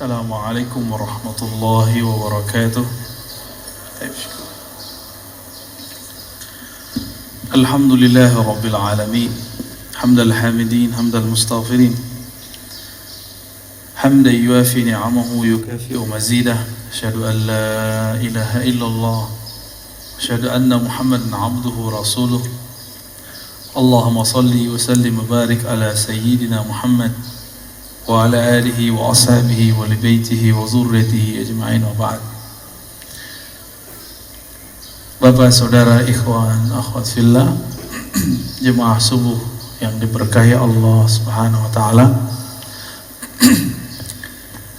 Assalamualaikum warahmatullahi wabarakatuh. Alhamdulillahi rabbil alamin. Hamdal hamidin, hamdal mustaghfirin. Hamdan yuafi ni'amahu yukafi'u mazidah. Asyhadu an la ilaha illallah. Asyhadu anna Muhammadan abduhu rasuluh. Allahumma salli wa sallim wa barik ala sayyidina Muhammad wa ala alihi wa ashabihi wa libaitihi wa zurriyatihi ajma'in wa ba'd. Bapak, saudara, ikhwan, akhwat fillah, jemaah subuh yang diberkahi Allah Subhanahu wa taala.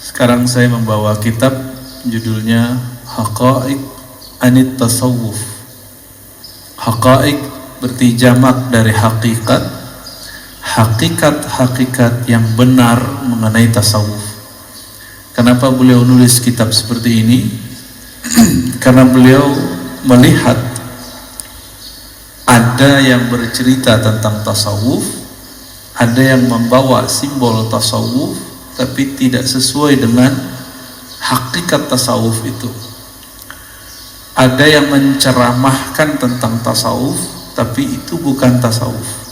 Sekarang saya membawa kitab judulnya Haqa'iq Anit Tasawuf. Haqa'iq berarti jamak dari hakikat. Hakikat-hakikat yang benar mengenai tasawuf. Kenapa beliau nulis kitab seperti ini? Karena beliau melihat ada yang bercerita tentang tasawuf, ada yang membawa simbol tasawuf tapi tidak sesuai dengan hakikat tasawuf itu. Ada yang menceramahkan tentang tasawuf tapi itu bukan tasawuf.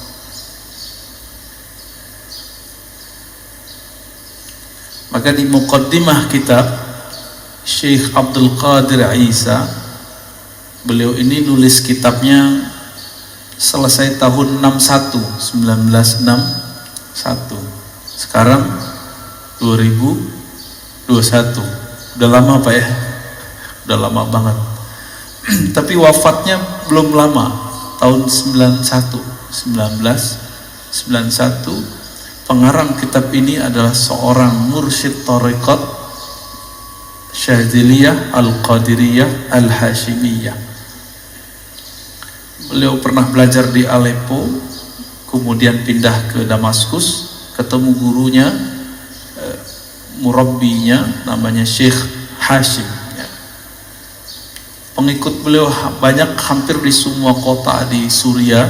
Maka di muqaddimah kitab Syekh Abdul Qadir Isa, beliau ini nulis kitabnya selesai tahun 1961. Sekarang 2021. Udah lama Pak ya? Udah lama banget. Tapi wafatnya belum lama, tahun 1991. Pengarang kitab ini adalah seorang mursyid tariqat Syadziliyah Al-Qadiriyah Al-Hashimiyah. Beliau pernah belajar di Aleppo, kemudian pindah ke Damaskus, ketemu gurunya, murabbinya namanya Syekh Hashim. Pengikut beliau banyak, hampir di semua kota di Suriah,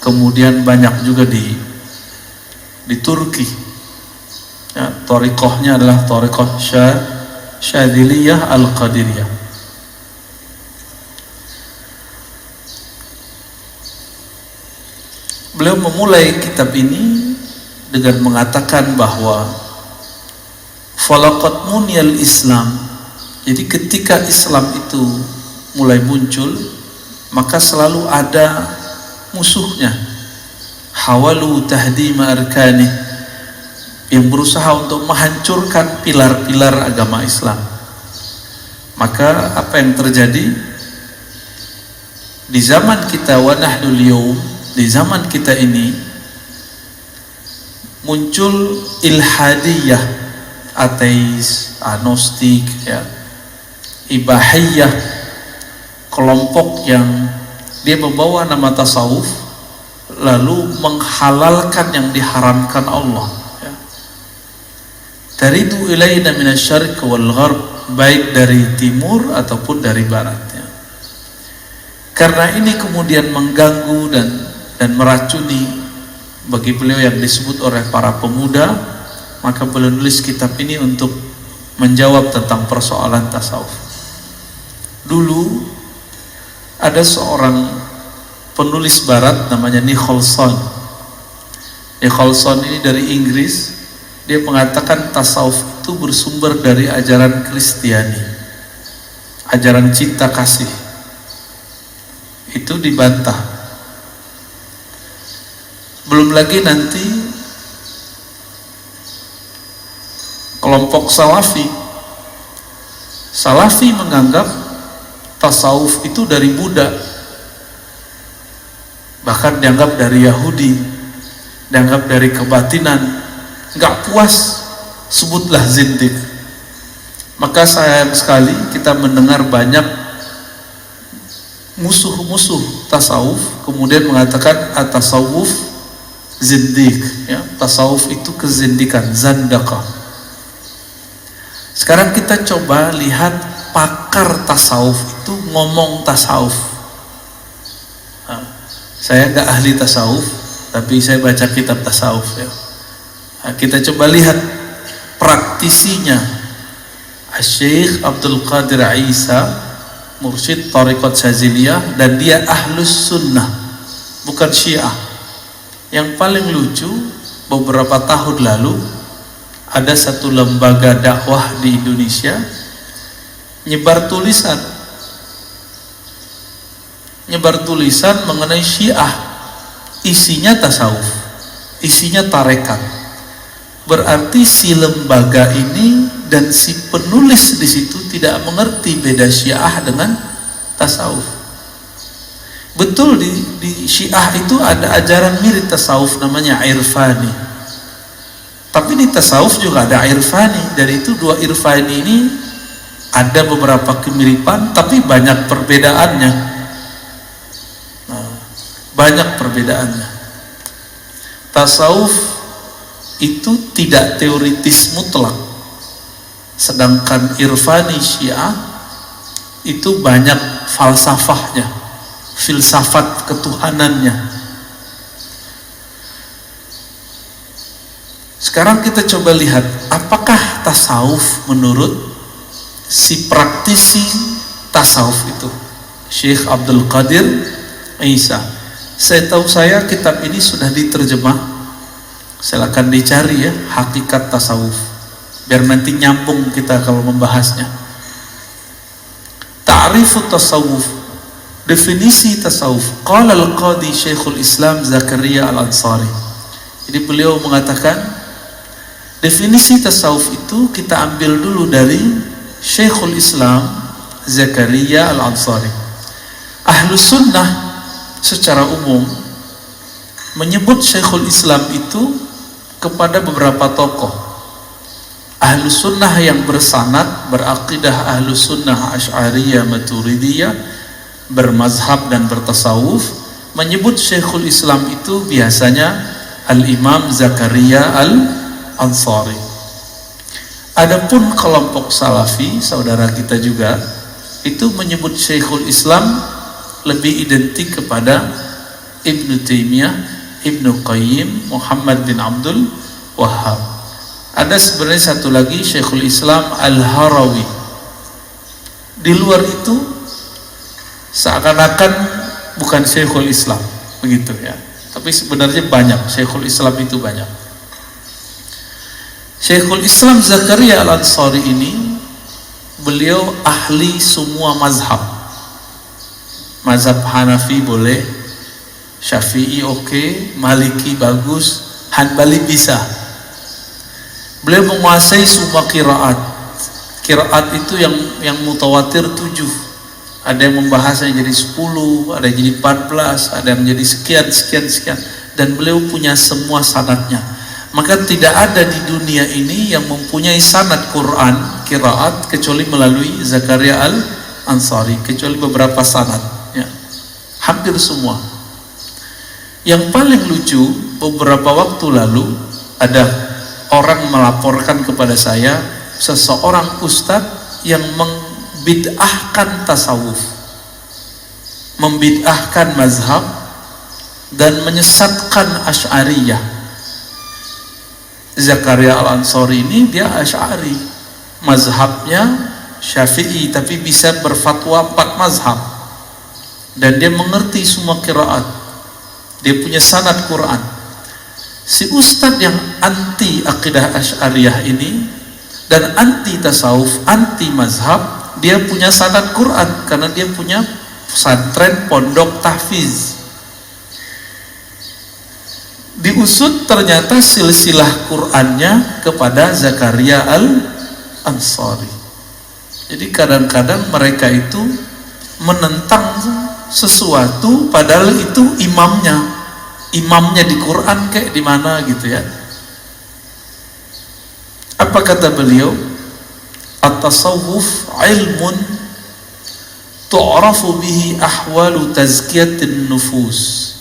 kemudian banyak juga di Turki. Ya, tariqahnya adalah tariqah Syadziliyah Al-Qadiriyah. Beliau memulai kitab ini dengan mengatakan bahwa falaqad muniyal Islam. Jadi ketika Islam itu mulai muncul, maka selalu ada musuhnya. Hawalu tahdima arkani, yang berusaha untuk menghancurkan pilar-pilar agama Islam. Maka apa yang terjadi di zaman kita, wa nahdul yawm, di zaman kita ini muncul ilhadiyah, ateis, agnostik, ya, ibahiyah, kelompok yang dia membawa nama tasawuf lalu menghalalkan yang diharamkan Allah, ya. Taridu ilaina minasyarq wal gharb, baik dari timur ataupun dari barat, ya. Karena ini kemudian mengganggu dan meracuni bagi beliau yang disebut oleh para pemuda, maka beliau nulis kitab ini untuk menjawab tentang persoalan tasawuf. Dulu ada seorang penulis barat namanya Nicholson. Nicholson ini dari Inggris. Dia mengatakan tasawuf itu bersumber dari ajaran Kristiani, ajaran cinta kasih. Itu dibantah. Belum lagi nanti kelompok Salafi menganggap tasawuf itu dari Buddha, bahkan dianggap dari Yahudi, dianggap dari kebatinan. Nggak puas, sebutlah zindik. Maka sayang sekali kita mendengar banyak musuh-musuh tasawuf kemudian mengatakan at-tasawuf zindik, ya, tasawuf itu kezindikan, zandaqah. Sekarang kita coba lihat pakar tasawuf itu ngomong tasawuf. Saya nggak ahli tasawuf, tapi saya baca kitab tasawuf, ya. Nah, kita coba lihat praktisinya Syekh Abdul Qadir Isa, mursyid Thariqat Syadziliyah, dan dia ahlus sunnah, bukan syiah. Yang paling lucu, beberapa tahun lalu ada satu lembaga dakwah di Indonesia nyebar tulisan mengenai syiah, isinya tasawuf, isinya tarekat. Berarti si lembaga ini dan si penulis di situ tidak mengerti beda syiah dengan tasawuf. Betul, di syiah itu ada ajaran mirip tasawuf namanya irfani, tapi di tasawuf juga ada irfani. Dari itu dua irfani ini ada beberapa kemiripan tapi banyak perbedaannya. Banyak perbedaannya. Tasawuf itu tidak teoritis mutlak, sedangkan irfani syiah itu banyak falsafahnya, filsafat ketuhanannya. Sekarang kita coba lihat apakah tasawuf menurut si praktisi tasawuf itu, Syekh Abdul Qadir Isa. Setahu saya kitab ini sudah diterjemah, silakan dicari ya, Hakikat Tasawuf, biar nanti nyambung kita kalau membahasnya. Ta'rifut tasawuf, definisi tasawuf. Qala al-Qadi Syekhul Islam Zakaria Al-Ansari. Jadi beliau mengatakan definisi tasawuf itu kita ambil dulu dari Syekhul Islam Zakaria Al-Ansari. Ahlus sunnah secara umum menyebut Syekhul Islam itu kepada beberapa tokoh. Ahlus sunnah yang bersanad, berakidah ahlus sunnah Asy'ariyah Maturidiyah, bermazhab dan bertasawuf, menyebut Syekhul Islam itu biasanya Al-Imam Zakaria Al-Ansari. Adapun kelompok Salafi, saudara kita juga, itu menyebut Syekhul Islam lebih identik kepada Ibnu Taimiyah, Ibnu Qayyim, Muhammad bin Abdul Wahhab. Ada sebenarnya satu lagi, Syekhul Islam Al-Harawi. Di luar itu seakan-akan bukan Syekhul Islam, begitu ya. Tapi sebenarnya banyak, Syekhul Islam itu banyak. Syekhul Islam Zakaria Al-Ansari ini, beliau ahli semua mazhab. Mazhab Hanafi boleh, Syafi'i oke, Maliki bagus, Hanbali bisa. Beliau menguasai semua qiraat. Qiraat itu yang mutawatir 7. Ada yang membahasnya jadi 10, ada yang jadi 14, ada yang jadi sekian. Dan beliau punya semua sanadnya. Maka tidak ada di dunia ini yang mempunyai sanad Quran, qiraat, kecuali melalui Zakaria Al-Ansari, kecuali beberapa sanad. Hampir semua. Yang paling lucu, beberapa waktu lalu ada orang melaporkan kepada saya seseorang ustadz yang membid'ahkan tasawuf, membid'ahkan mazhab, dan menyesatkan Asy'ariyah. Zakaria Al-Ansari ini dia Asy'ari, mazhabnya Syafi'i, tapi bisa berfatwa 4 mazhab. Dan dia mengerti semua qiraat, dia punya sanad Quran. Si ustadz yang anti akidah Asy'ariyah ini dan anti tasawuf, anti mazhab, dia punya sanad Quran karena dia punya pesantren pondok tahfiz. Diusut ternyata silsilah Qurannya kepada Zakaria Al-Ansari. Jadi kadang-kadang mereka itu menentang sesuatu padahal itu imamnya di Quran kayak di mana gitu ya. Apa kata beliau? At-tasawuf ilmun tu'rafu bihi ahwalu tazkiyatin nufus.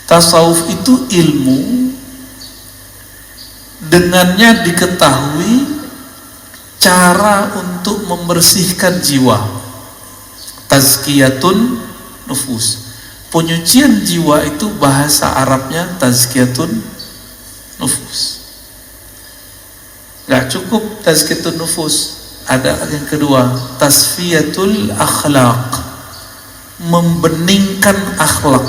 Tasawuf itu ilmu, dengannya diketahui cara untuk membersihkan jiwa. Tazkiyatun nufus, penyucian jiwa itu bahasa Arabnya tazkiyatun nufus. Gak cukup tazkiyatun nufus, ada yang kedua, tasfiyatul akhlaq, membeningkan akhlak.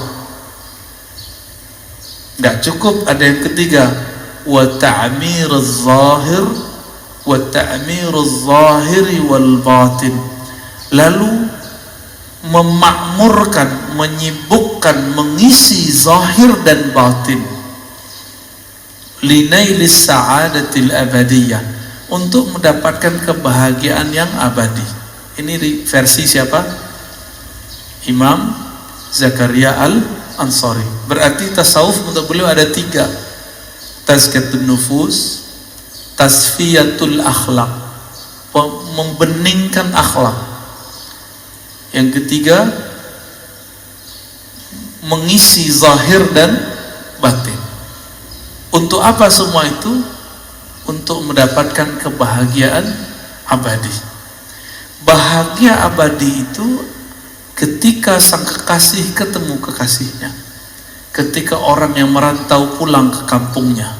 Gak cukup, ada yang ketiga, wa ta'miruz zahir wa ta'miruz zahiri wal batin, lalu memakmurkan, menyibukkan, mengisi zahir dan batin, linailis sa'adatil abadiyah, untuk mendapatkan kebahagiaan yang abadi. Ini versi siapa? Imam Zakaria Al-Ansari. Berarti tasawuf untuk beliau ada 3: tazkiyatun nufus, tasfiyatul akhlak, membeningkan akhlak. Yang ketiga, mengisi zahir dan batin. Untuk apa semua itu? Untuk mendapatkan kebahagiaan abadi. Bahagia abadi itu ketika sang kekasih ketemu kekasihnya, ketika orang yang merantau pulang ke kampungnya.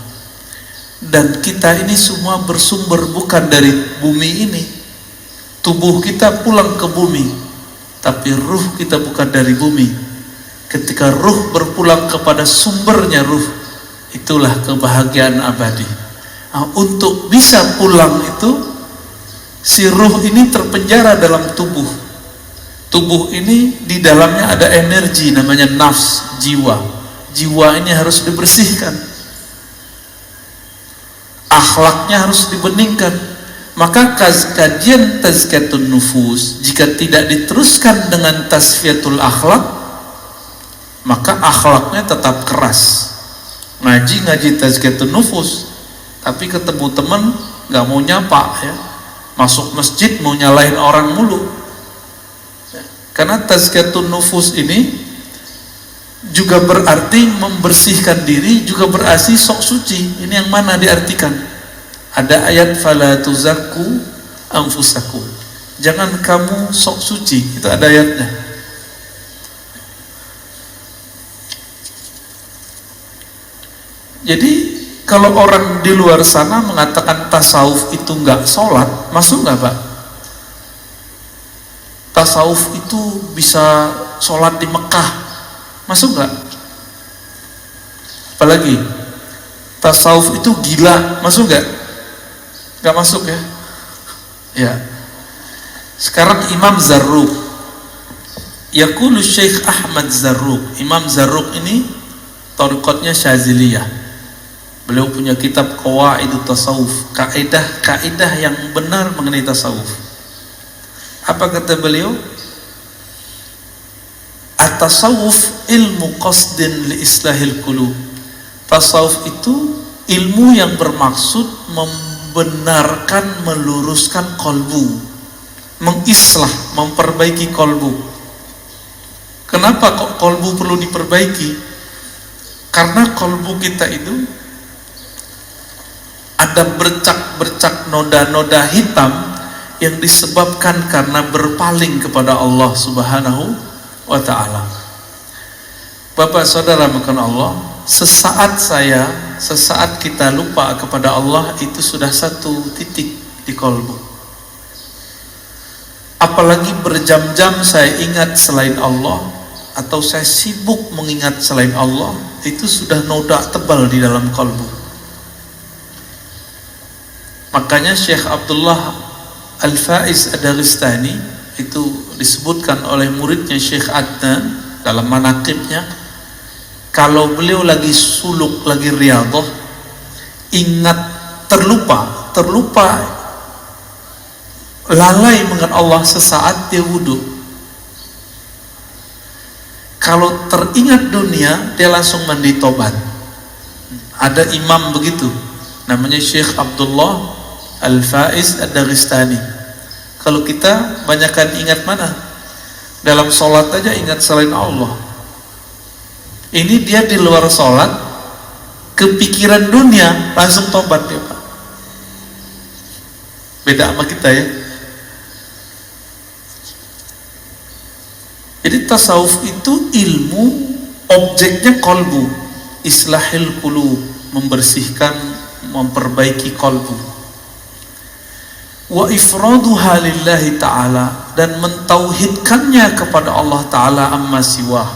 Dan kita ini semua bersumber bukan dari bumi ini. Tubuh kita pulang ke bumi, tapi ruh kita bukan dari bumi. Ketika ruh berpulang kepada sumbernya ruh, itulah kebahagiaan abadi. Nah, untuk bisa pulang itu, si ruh ini terpenjara dalam tubuh. Tubuh ini di dalamnya ada energi namanya nafs, jiwa. Jiwa ini harus dibersihkan, akhlaknya harus dibeningkan. Maka kajian tazkiyatun nufus jika tidak diteruskan dengan tasfiyatul akhlak, maka akhlaknya tetap keras. Ngaji tazkiyatun nufus, tapi ketemu teman nggak mau nyapa, ya, masuk masjid mau nyalahin orang mulu. Karena tazkiyatun nufus ini juga berarti membersihkan diri, juga berarti sok suci. Ini yang mana diartikan? Ada ayat fala tuzakku anfusakum, jangan kamu sok suci, itu ada ayatnya. Jadi kalau orang di luar sana mengatakan tasawuf itu nggak sholat, masuk nggak Pak? Tasawuf itu bisa sholat di Mekah, masuk nggak? Apalagi tasawuf itu gila, masuk nggak? Nggak masuk ya? Ya. Sekarang Imam Zarruq, yaqulu Syekh Ahmad Zarruq. Imam Zarruq ini thariqatnya Syaziliyah. Beliau punya kitab Qawaidut Tasawuf, kaidah-kaidah yang benar mengenai tasawuf. Apa kata beliau? At-tasawuf ilmu qasdin li islahil qulub. Tasawuf itu ilmu yang bermaksud membenarkan, meluruskan kolbu, mengislah, memperbaiki kolbu. Kenapa kok kolbu perlu diperbaiki? Karena kolbu kita itu ada bercak-bercak noda-noda hitam yang disebabkan karena berpaling kepada Allah Subhanahu wa ta'ala. Bapak saudara makan Allah, sesaat kita lupa kepada Allah, itu sudah satu titik di kolbu. Apalagi berjam-jam saya ingat selain Allah, atau saya sibuk mengingat selain Allah, itu sudah noda tebal di dalam kolbu. Makanya Syekh Abdullah Al-Faiz Ad-Daristani itu disebutkan oleh muridnya Syekh Adnan dalam manaqibnya, kalau beliau lagi suluk, lagi riyadhah, ingat terlupa lalai mengingat Allah sesaat, dia wudhu. Kalau teringat dunia, dia langsung mandi tobat. Ada imam begitu, namanya Syekh Abdullah Al-Faiz Ad-Daristani. Kalau kita banyakkan ingat mana? Dalam sholat aja ingat selain Allah. Ini dia di luar sholat, kepikiran dunia, langsung tobat dia Pak. Beda sama kita ya. Jadi tasawuf itu ilmu, objeknya kolbu, islahil qulub, membersihkan, memperbaiki kolbu. wa ifraduha lillahi ta'ala, dan mentauhidkannya kepada Allah Ta'ala amma siwah.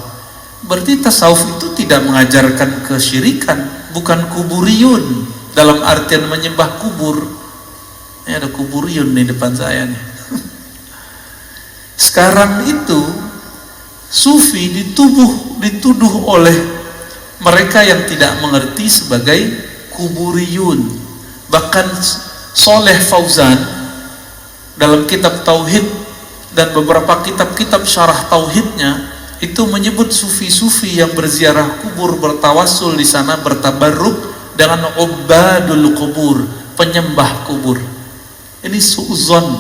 Berarti tasawuf itu tidak mengajarkan kesyirikan, bukan kuburiyun dalam artian menyembah kubur. Ini ada kuburiyun di depan saya nih. Sekarang itu sufi dituduh oleh mereka yang tidak mengerti sebagai kuburiyun. Bahkan Soleh Fauzan dalam kitab Tauhid dan beberapa kitab-kitab syarah Tauhidnya itu menyebut sufi-sufi yang berziarah kubur, bertawassul di sana, bertabarruk dengan ubadul kubur, penyembah kubur. Ini su'zon,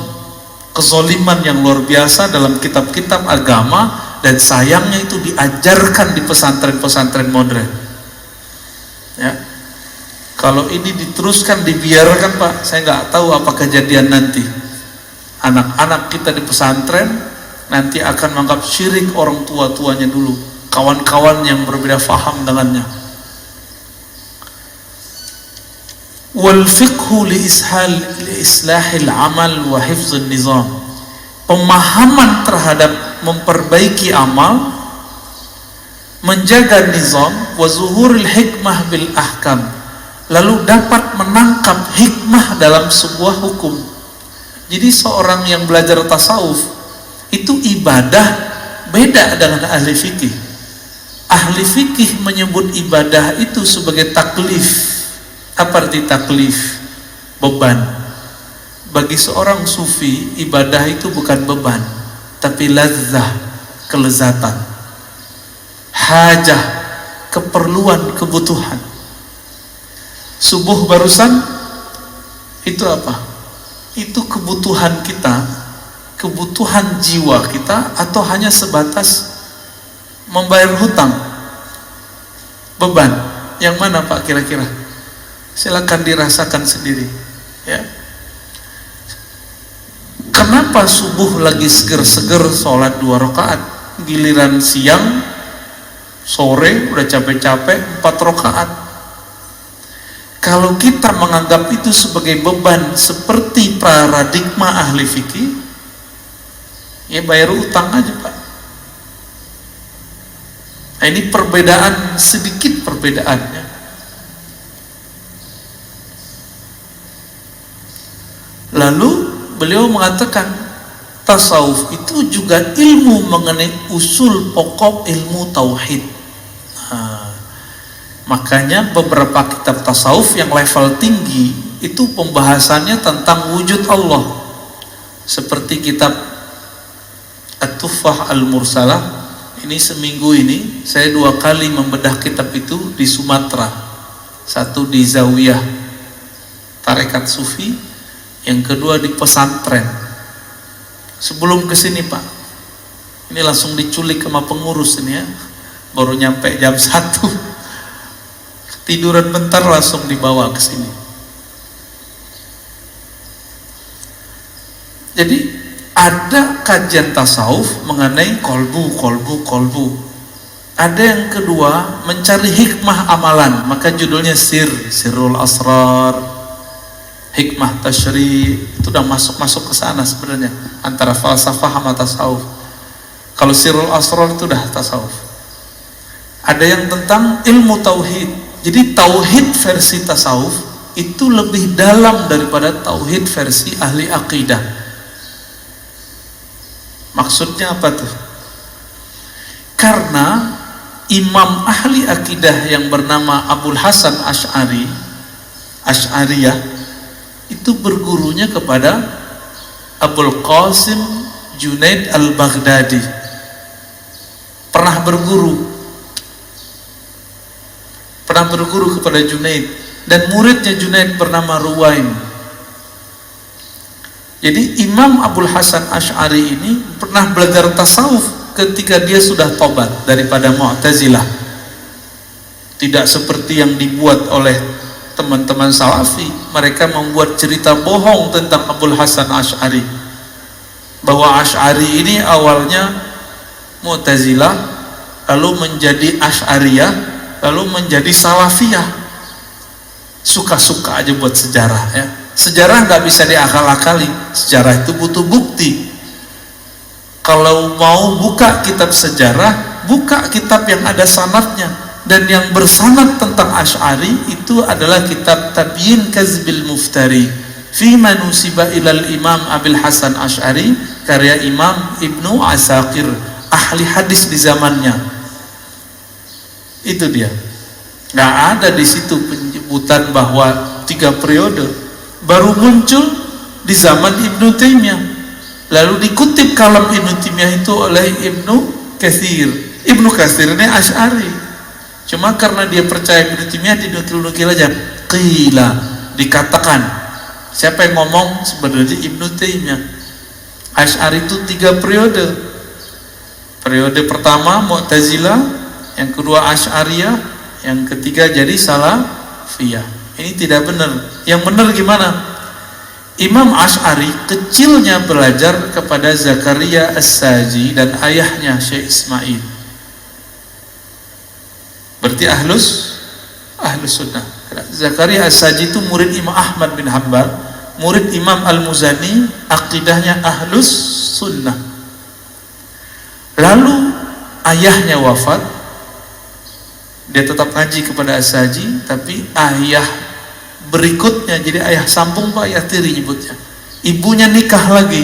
kezoliman yang luar biasa dalam kitab-kitab agama, dan sayangnya itu diajarkan di pesantren-pesantren modern. Ya, kalau ini diteruskan, dibiarkan Pak, saya nggak tahu apa kejadian nanti. Anak-anak kita di pesantren nanti akan menganggap syirik orang tua-tuanya dulu, kawan-kawan yang berbeda faham dengannya. Wal fiqhu li islahil amal wa hifzun nizam. Pemahaman terhadap memperbaiki amal, menjaga nizam, wa zuhuril hikmah bil ahkam, lalu dapat menangkap hikmah dalam sebuah hukum. Jadi seorang yang belajar tasawuf itu ibadah beda dengan ahli fikih. Ahli fikih menyebut ibadah itu sebagai taklif. Apa arti taklif? Beban. Bagi seorang sufi, ibadah itu bukan beban, tapi lazzah, kelezatan, hajah, keperluan, kebutuhan. Subuh barusan itu apa? Itu kebutuhan kita, kebutuhan jiwa kita, atau hanya sebatas membayar hutang? Beban yang mana Pak kira-kira? Silakan dirasakan sendiri ya. Kenapa subuh lagi seger-seger sholat 2 rakaat, giliran siang sore udah capek-capek 4 rakaat? Kalau kita menganggap itu sebagai beban seperti paradigma ahli fikih, ya bayar utang aja Pak. Nah, ini perbedaan, sedikit perbedaannya. Lalu beliau mengatakan tasawuf itu juga ilmu mengenai usul pokok ilmu tauhid. Makanya beberapa kitab tasawuf yang level tinggi itu pembahasannya tentang wujud Allah, seperti kitab At-Tuffah Al-Mursalah. Ini seminggu ini saya 2 kali membedah kitab itu di Sumatera, satu di Zawiyah Tarekat Sufi, yang kedua di pesantren. Sebelum kesini Pak, ini langsung diculik sama pengurus ini ya, baru nyampe jam 1, tiduran bentar langsung dibawa ke sini. Jadi ada kajian tasawuf mengenai kolbu. Ada yang kedua mencari hikmah amalan, maka judulnya Sirrul Asrar, hikmah tasyri. Itu udah masuk ke sana sebenarnya, antara falsafah sama tasawuf. Kalau Sirrul Asrar itu udah tasawuf. Ada yang tentang ilmu tauhid. Jadi tauhid versi tasawuf itu lebih dalam daripada tauhid versi ahli akidah. Maksudnya apa tuh? Karena imam ahli akidah yang bernama Abul Hasan Asy'ariyah itu bergurunya kepada Abul Qasim Junaid Al-Baghdadi. Pernah berguru kepada Junaid, dan muridnya Junaid bernama Ruwaim. Jadi Imam Abul Hasan Asy'ari ini pernah belajar tasawuf ketika dia sudah tobat daripada Mu'tazilah. Tidak seperti yang dibuat oleh teman-teman Salafi. Mereka membuat cerita bohong tentang Abul Hasan Asy'ari, bahwa Asy'ari ini awalnya Mu'tazilah, lalu menjadi Asy'ariyah, lalu menjadi Salafiyah. Suka-suka aja buat sejarah ya. Sejarah nggak bisa diakal-akali, sejarah itu butuh bukti. Kalau mau buka kitab sejarah, buka kitab yang ada sanadnya, dan yang bersanad tentang Asy'ari itu adalah kitab Tabyin Kazbil Muftari fi manusiba ilal Imam Abil Hasan Asy'ari, karya Imam Ibnu Asakir, ahli hadis di zamannya. Itu dia. Nggak ada di situ penyebutan bahwa 3 periode, baru muncul di zaman Ibnu Taimiyah. Lalu dikutip kalam Ibnu Taimiyah itu oleh Ibnu Katsir. Ibnu Katsir ini Asy'ari. Cuma karena dia percaya Ibnu Taimiyah, dinukil-nukil aja. Qila, dikatakan. Siapa yang ngomong? Sebenarnya Ibnu Taimiyah. Asy'ari itu 3 periode. Periode pertama Mu'tazilah, yang kedua Asy'ariyah, yang ketiga jadi Salafiyah. Ini tidak benar. Yang benar gimana? Imam Asy'ari kecilnya belajar kepada Zakaria As-Saji dan ayahnya Syekh Ismail. Berarti ahlus sunnah. Zakaria As-Saji itu murid Imam Ahmad bin Hanbal, murid Imam Al-Muzani, akidahnya ahlus sunnah. Lalu ayahnya wafat, dia tetap ngaji kepada As-Saji, tapi ayah berikutnya, jadi ayah sambung Pak, ayah tiri nyebutnya, ibunya nikah lagi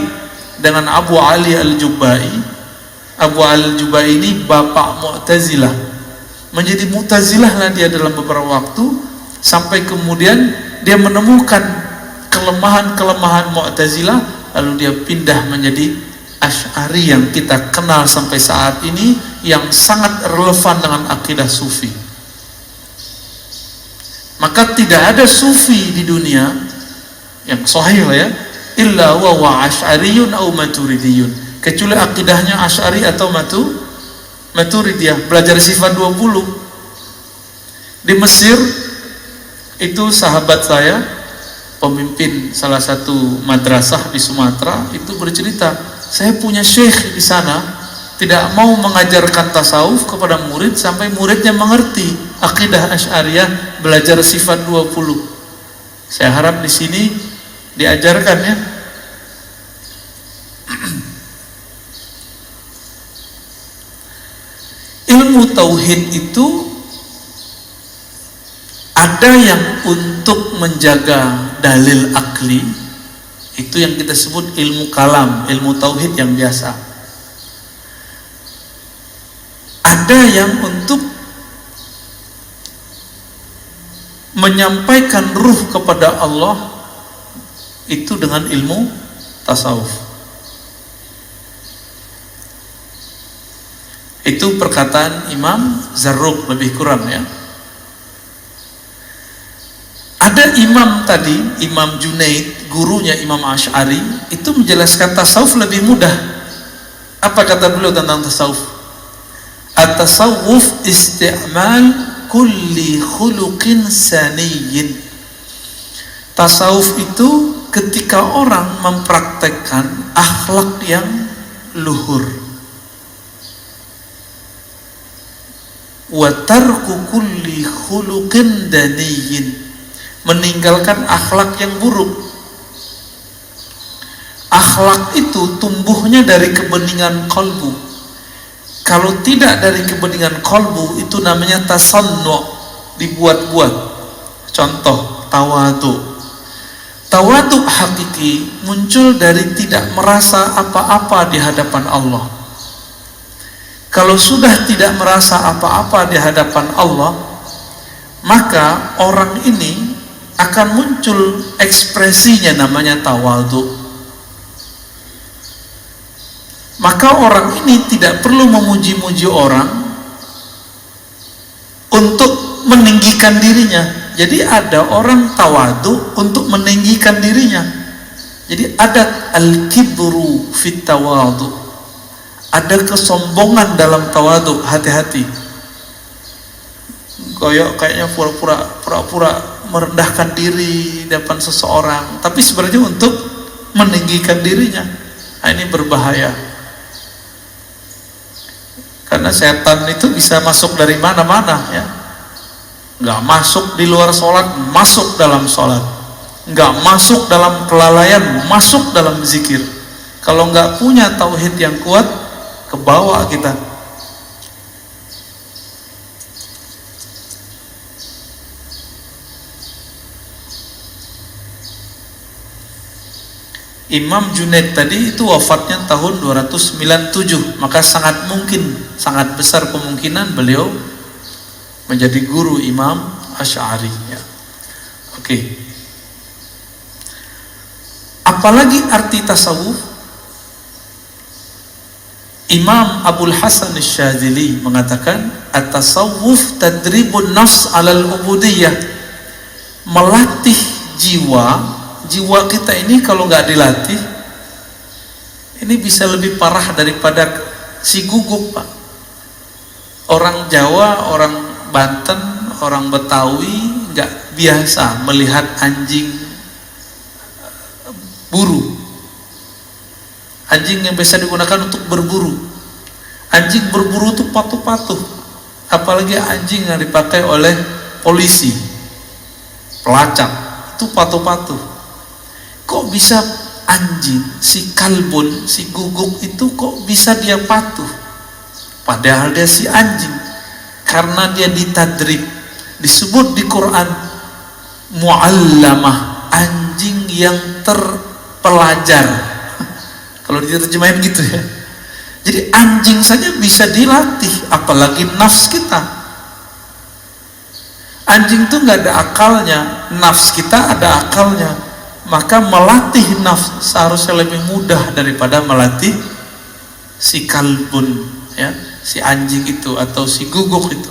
dengan Abu Ali Al-Jubai. Abu Ali Al-Jubai ini bapak Mu'tazilah. Menjadi Mu'tazilah lah dia dalam beberapa waktu, sampai kemudian dia menemukan kelemahan-kelemahan Mu'tazilah, lalu dia pindah menjadi Asy'ari yang kita kenal sampai saat ini, yang sangat relevan dengan akidah sufi. Maka tidak ada sufi di dunia yang sahih ya, illa wa asy'ariyun au maturidiyun, kecuali akidahnya Asy'ari atau Maturidiyah. Belajar sifat 20 di Mesir. Itu sahabat saya, pemimpin salah satu madrasah di Sumatera, itu bercerita, saya punya syekh di sana tidak mau mengajarkan tasawuf kepada murid sampai muridnya mengerti akidah Asy'ariyah, belajar sifat 20. Saya harap di sini diajarkan ya. Ilmu tauhid itu ada yang untuk menjaga dalil akli, itu yang kita sebut ilmu kalam, ilmu tauhid yang biasa. Ada yang untuk menyampaikan ruh kepada Allah, itu dengan ilmu tasawuf. Itu perkataan Imam Zarruq lebih kurang ya. Ada imam tadi, Imam Junaid, gurunya Imam Asy'ari, itu menjelaskan tasawuf lebih mudah. Apa kata beliau tentang tasawuf? At-tasawuf isti'mal kulli khuluqin saniyyin. Tasawuf itu ketika orang mempraktekkan akhlak yang luhur. Wa tarku kulli khuluqin daniyyin, meninggalkan akhlak yang buruk. Akhlak itu tumbuhnya dari kebeningan kolbu. Kalau tidak dari kebeningan kolbu, itu namanya tasannu', dibuat-buat. Contoh, tawadu. Tawadu hakiki muncul dari tidak merasa apa-apa di hadapan Allah. Kalau sudah tidak merasa apa-apa di hadapan Allah, maka orang ini akan muncul ekspresinya, namanya tawadu. Maka orang ini tidak perlu memuji-muji orang untuk meninggikan dirinya. Jadi ada orang tawadu untuk meninggikan dirinya. Jadi ada al-kibru fit tawadu, ada kesombongan dalam tawadu. Hati-hati, kayaknya pura-pura merendahkan diri di depan seseorang, tapi sebenarnya untuk meninggikan dirinya. Nah, ini berbahaya, karena setan itu bisa masuk dari mana-mana ya. Nggak masuk di luar sholat, masuk dalam sholat. nggak masuk dalam kelalaian, masuk dalam zikir. Kalau nggak punya tauhid yang kuat, kebawa kita. Imam Junaid tadi itu wafatnya tahun 297, maka sangat mungkin, sangat besar kemungkinan beliau menjadi guru Imam Asy'ari ya. Oke. Apalagi arti tasawuf? Imam Abul Hasan Asy-Syadzili mengatakan at-tasawuf tadribun nafs 'alal ubudiyah, melatih jiwa kita ini. Kalau nggak dilatih, ini bisa lebih parah daripada si guguk, Pak. Orang Jawa, orang Banten, orang Betawi nggak biasa melihat anjing buru. Anjing yang biasa digunakan untuk berburu. Anjing berburu itu patuh-patuh, apalagi anjing yang dipakai oleh polisi, pelacak, itu patuh-patuh. Kok bisa anjing, si kalbun, si guguk itu kok bisa dia patuh? Padahal dia si anjing, karena dia ditadrib. Disebut di Quran mu'allamah, anjing yang terpelajar. Kalau diterjemahin gitu ya. Jadi anjing saja bisa dilatih, apalagi nafs kita. Anjing tuh nggak ada akalnya, nafs kita ada akalnya. Maka melatih nafs seharusnya lebih mudah daripada melatih si kalbun ya, si anjing itu atau si guguk itu.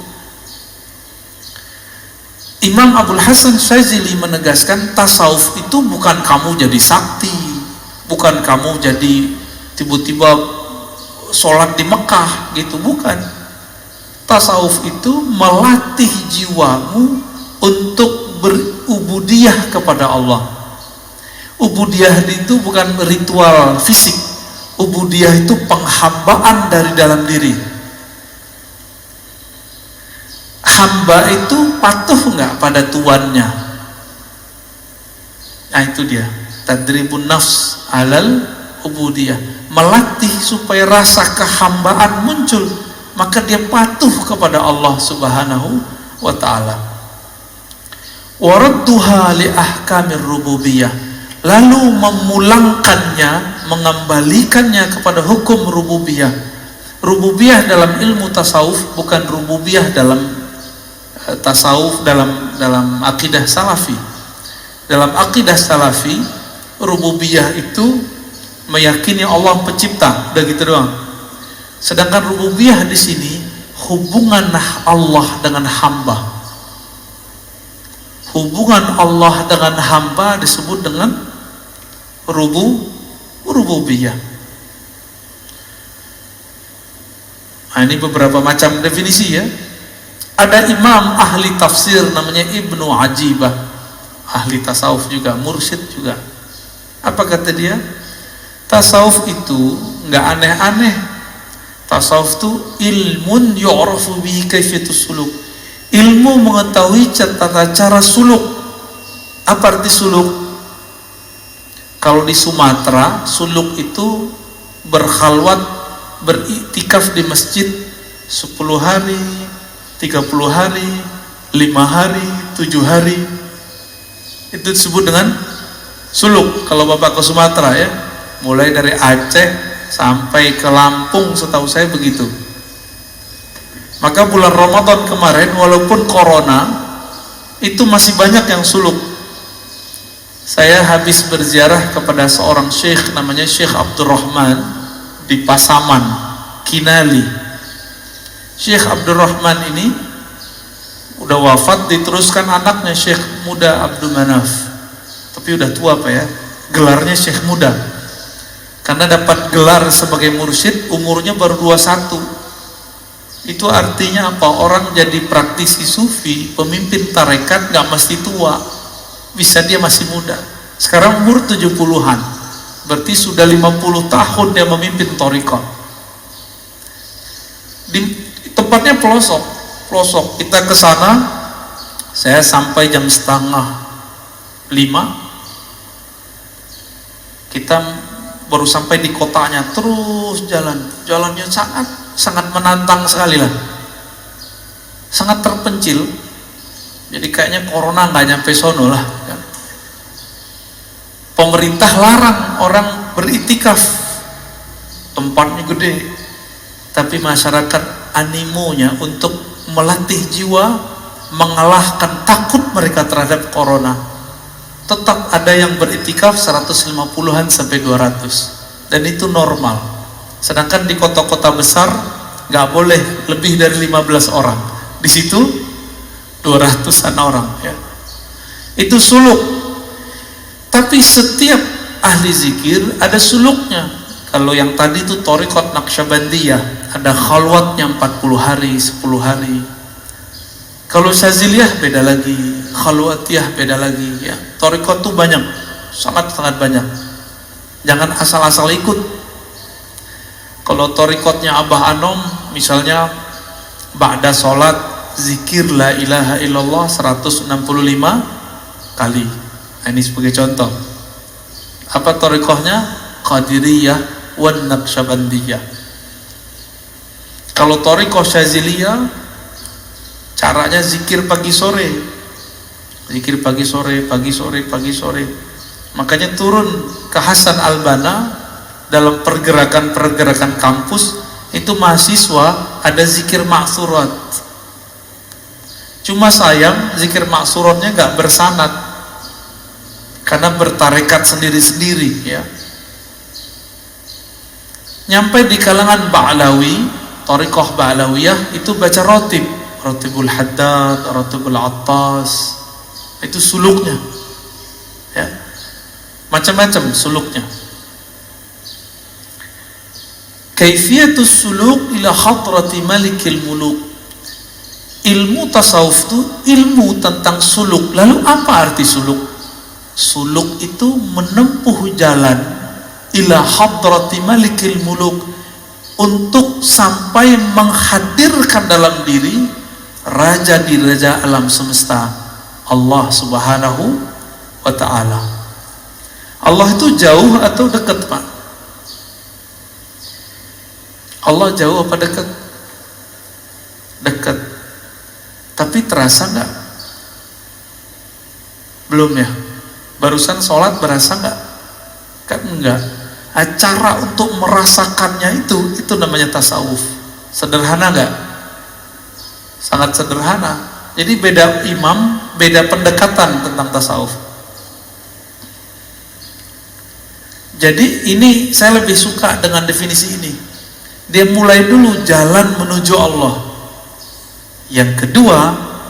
Imam Abul Hasan Syadzili menegaskan tasawuf itu bukan kamu jadi sakti, bukan kamu jadi tiba-tiba sholat di Mekah gitu, bukan. Tasawuf itu melatih jiwamu untuk berubudiyah kepada Allah. Ubudiyah itu bukan ritual fisik. Ubudiyah itu penghambaan dari dalam diri. Hamba itu patuh nggak pada tuannya? Nah itu dia, tadribun nafs alal ubudiyah, melatih supaya rasa kehambaan muncul, maka dia patuh kepada Allah Subhanahu wa ta'ala. Waradduha li ahkamir rububiyah, lalu memulangkannya, mengembalikannya kepada hukum rububiyah. Rububiyah dalam ilmu tasawuf bukan rububiyah dalam tasawuf, dalam akidah salafi. Dalam akidah salafi, rububiyah itu meyakini Allah pencipta, udah gitu doang. Sedangkan rububiyah di sini hubungan Allah dengan hamba. Hubungan Allah dengan hamba disebut dengan rububiyah. Nah, ini beberapa macam definisi ya. Ada imam ahli tafsir namanya Ibnu Ajibah, ahli tasawuf juga, mursyid juga. Apa kata dia? Tasawuf itu nggak aneh-aneh. Tasawuf itu ilmun yu'rafu bihi kaifiyatus suluk, ilmu mengetahui tata cara suluk. Apa arti suluk? Kalau di Sumatera, suluk itu berkhalwat, beriktikaf di masjid 10 hari, 30 hari, 5 hari, 7 hari. Itu disebut dengan suluk. Kalau Bapak ke Sumatera ya, mulai dari Aceh sampai ke Lampung, setahu saya begitu. Maka bulan Ramadan kemarin, walaupun corona, itu masih banyak yang suluk. Saya habis berziarah kepada seorang syekh namanya Syekh Abdurrahman di Pasaman, Kinali. Syekh Abdurrahman ini udah wafat, diteruskan anaknya Syekh Muda Abdul Manaf. Tapi udah tua Pak ya, gelarnya Syekh Muda. Karena dapat gelar sebagai mursyid umurnya baru 21. Itu artinya apa? Orang jadi praktisi sufi, pemimpin tarekat gak mesti tua, bisa dia masih muda. Sekarang umur 70-an, berarti sudah 50 tahun dia memimpin tarekat. Di tempatnya pelosok. Kita ke sana, saya sampai jam 4:30, Kita baru sampai di kotanya, terus jalannya sangat menantang sekali lah, sangat terpencil. Jadi kayaknya corona nggak nyampe sono lah kan? Pemerintah larang orang beriktikaf, tempatnya gede, tapi masyarakat animonya untuk melatih jiwa, mengalahkan takut mereka terhadap corona, tetap ada yang beriktikaf 150-an sampai 200, dan itu normal. Sedangkan di kota-kota besar nggak boleh lebih dari 15 orang, di situ 200-an orang ya. Itu suluk. Tapi setiap ahli zikir ada suluknya. Kalau yang tadi itu Thariqat Naqsyabandiyah, ada khalwatnya 40 hari, 10 hari. Kalau Syaziliyah beda lagi, Khalwatiyah beda lagi ya. Thariqat itu banyak, sangat-sangat banyak. Jangan asal-asal ikut. Kalau thariqatnya Abah Anom misalnya, ba'da sholat zikir la ilaha illallah 165 kali. Nah, ini sebagai contoh. Apa thariqahnya? Qadiriyah wan Naqsyabandiyah. Kalau thariqah Syaziliyah, caranya zikir pagi sore. Zikir pagi sore, pagi sore, pagi sore. Makanya turun ke Hasan Al-Banna dalam pergerakan-pergerakan kampus itu mahasiswa ada zikir maksurat. Cuma sayang zikir maksuratnya nggak bersanad karena bertarekat sendiri-sendiri ya. Nyampe di kalangan Ba'lawi, Thariqah Ba'lawiyah itu baca rotib, rotibul Haddad, rotibul Attas, itu suluknya ya. Macam-macam suluknya. Kaifiyatus suluk ila hadrati malikil muluk. Ilmu tasawuf itu ilmu tentang suluk. Lalu apa arti suluk? Suluk itu menempuh jalan ila hadrati malikil muluk, untuk sampai menghadirkan dalam diri raja di raja alam semesta, Allah Subhanahu wa ta'ala. Allah itu jauh atau dekat, Pak? Allah jauh apa dekat? Dekat. Tapi terasa nggak? Belum ya? Barusan sholat berasa nggak? Kan enggak. Cara untuk merasakannya itu namanya tasawuf. Sederhana nggak? Sangat sederhana. Jadi beda imam, beda pendekatan tentang tasawuf. Jadi ini saya lebih suka dengan definisi ini. Dia mulai dulu jalan menuju Allah. Yang kedua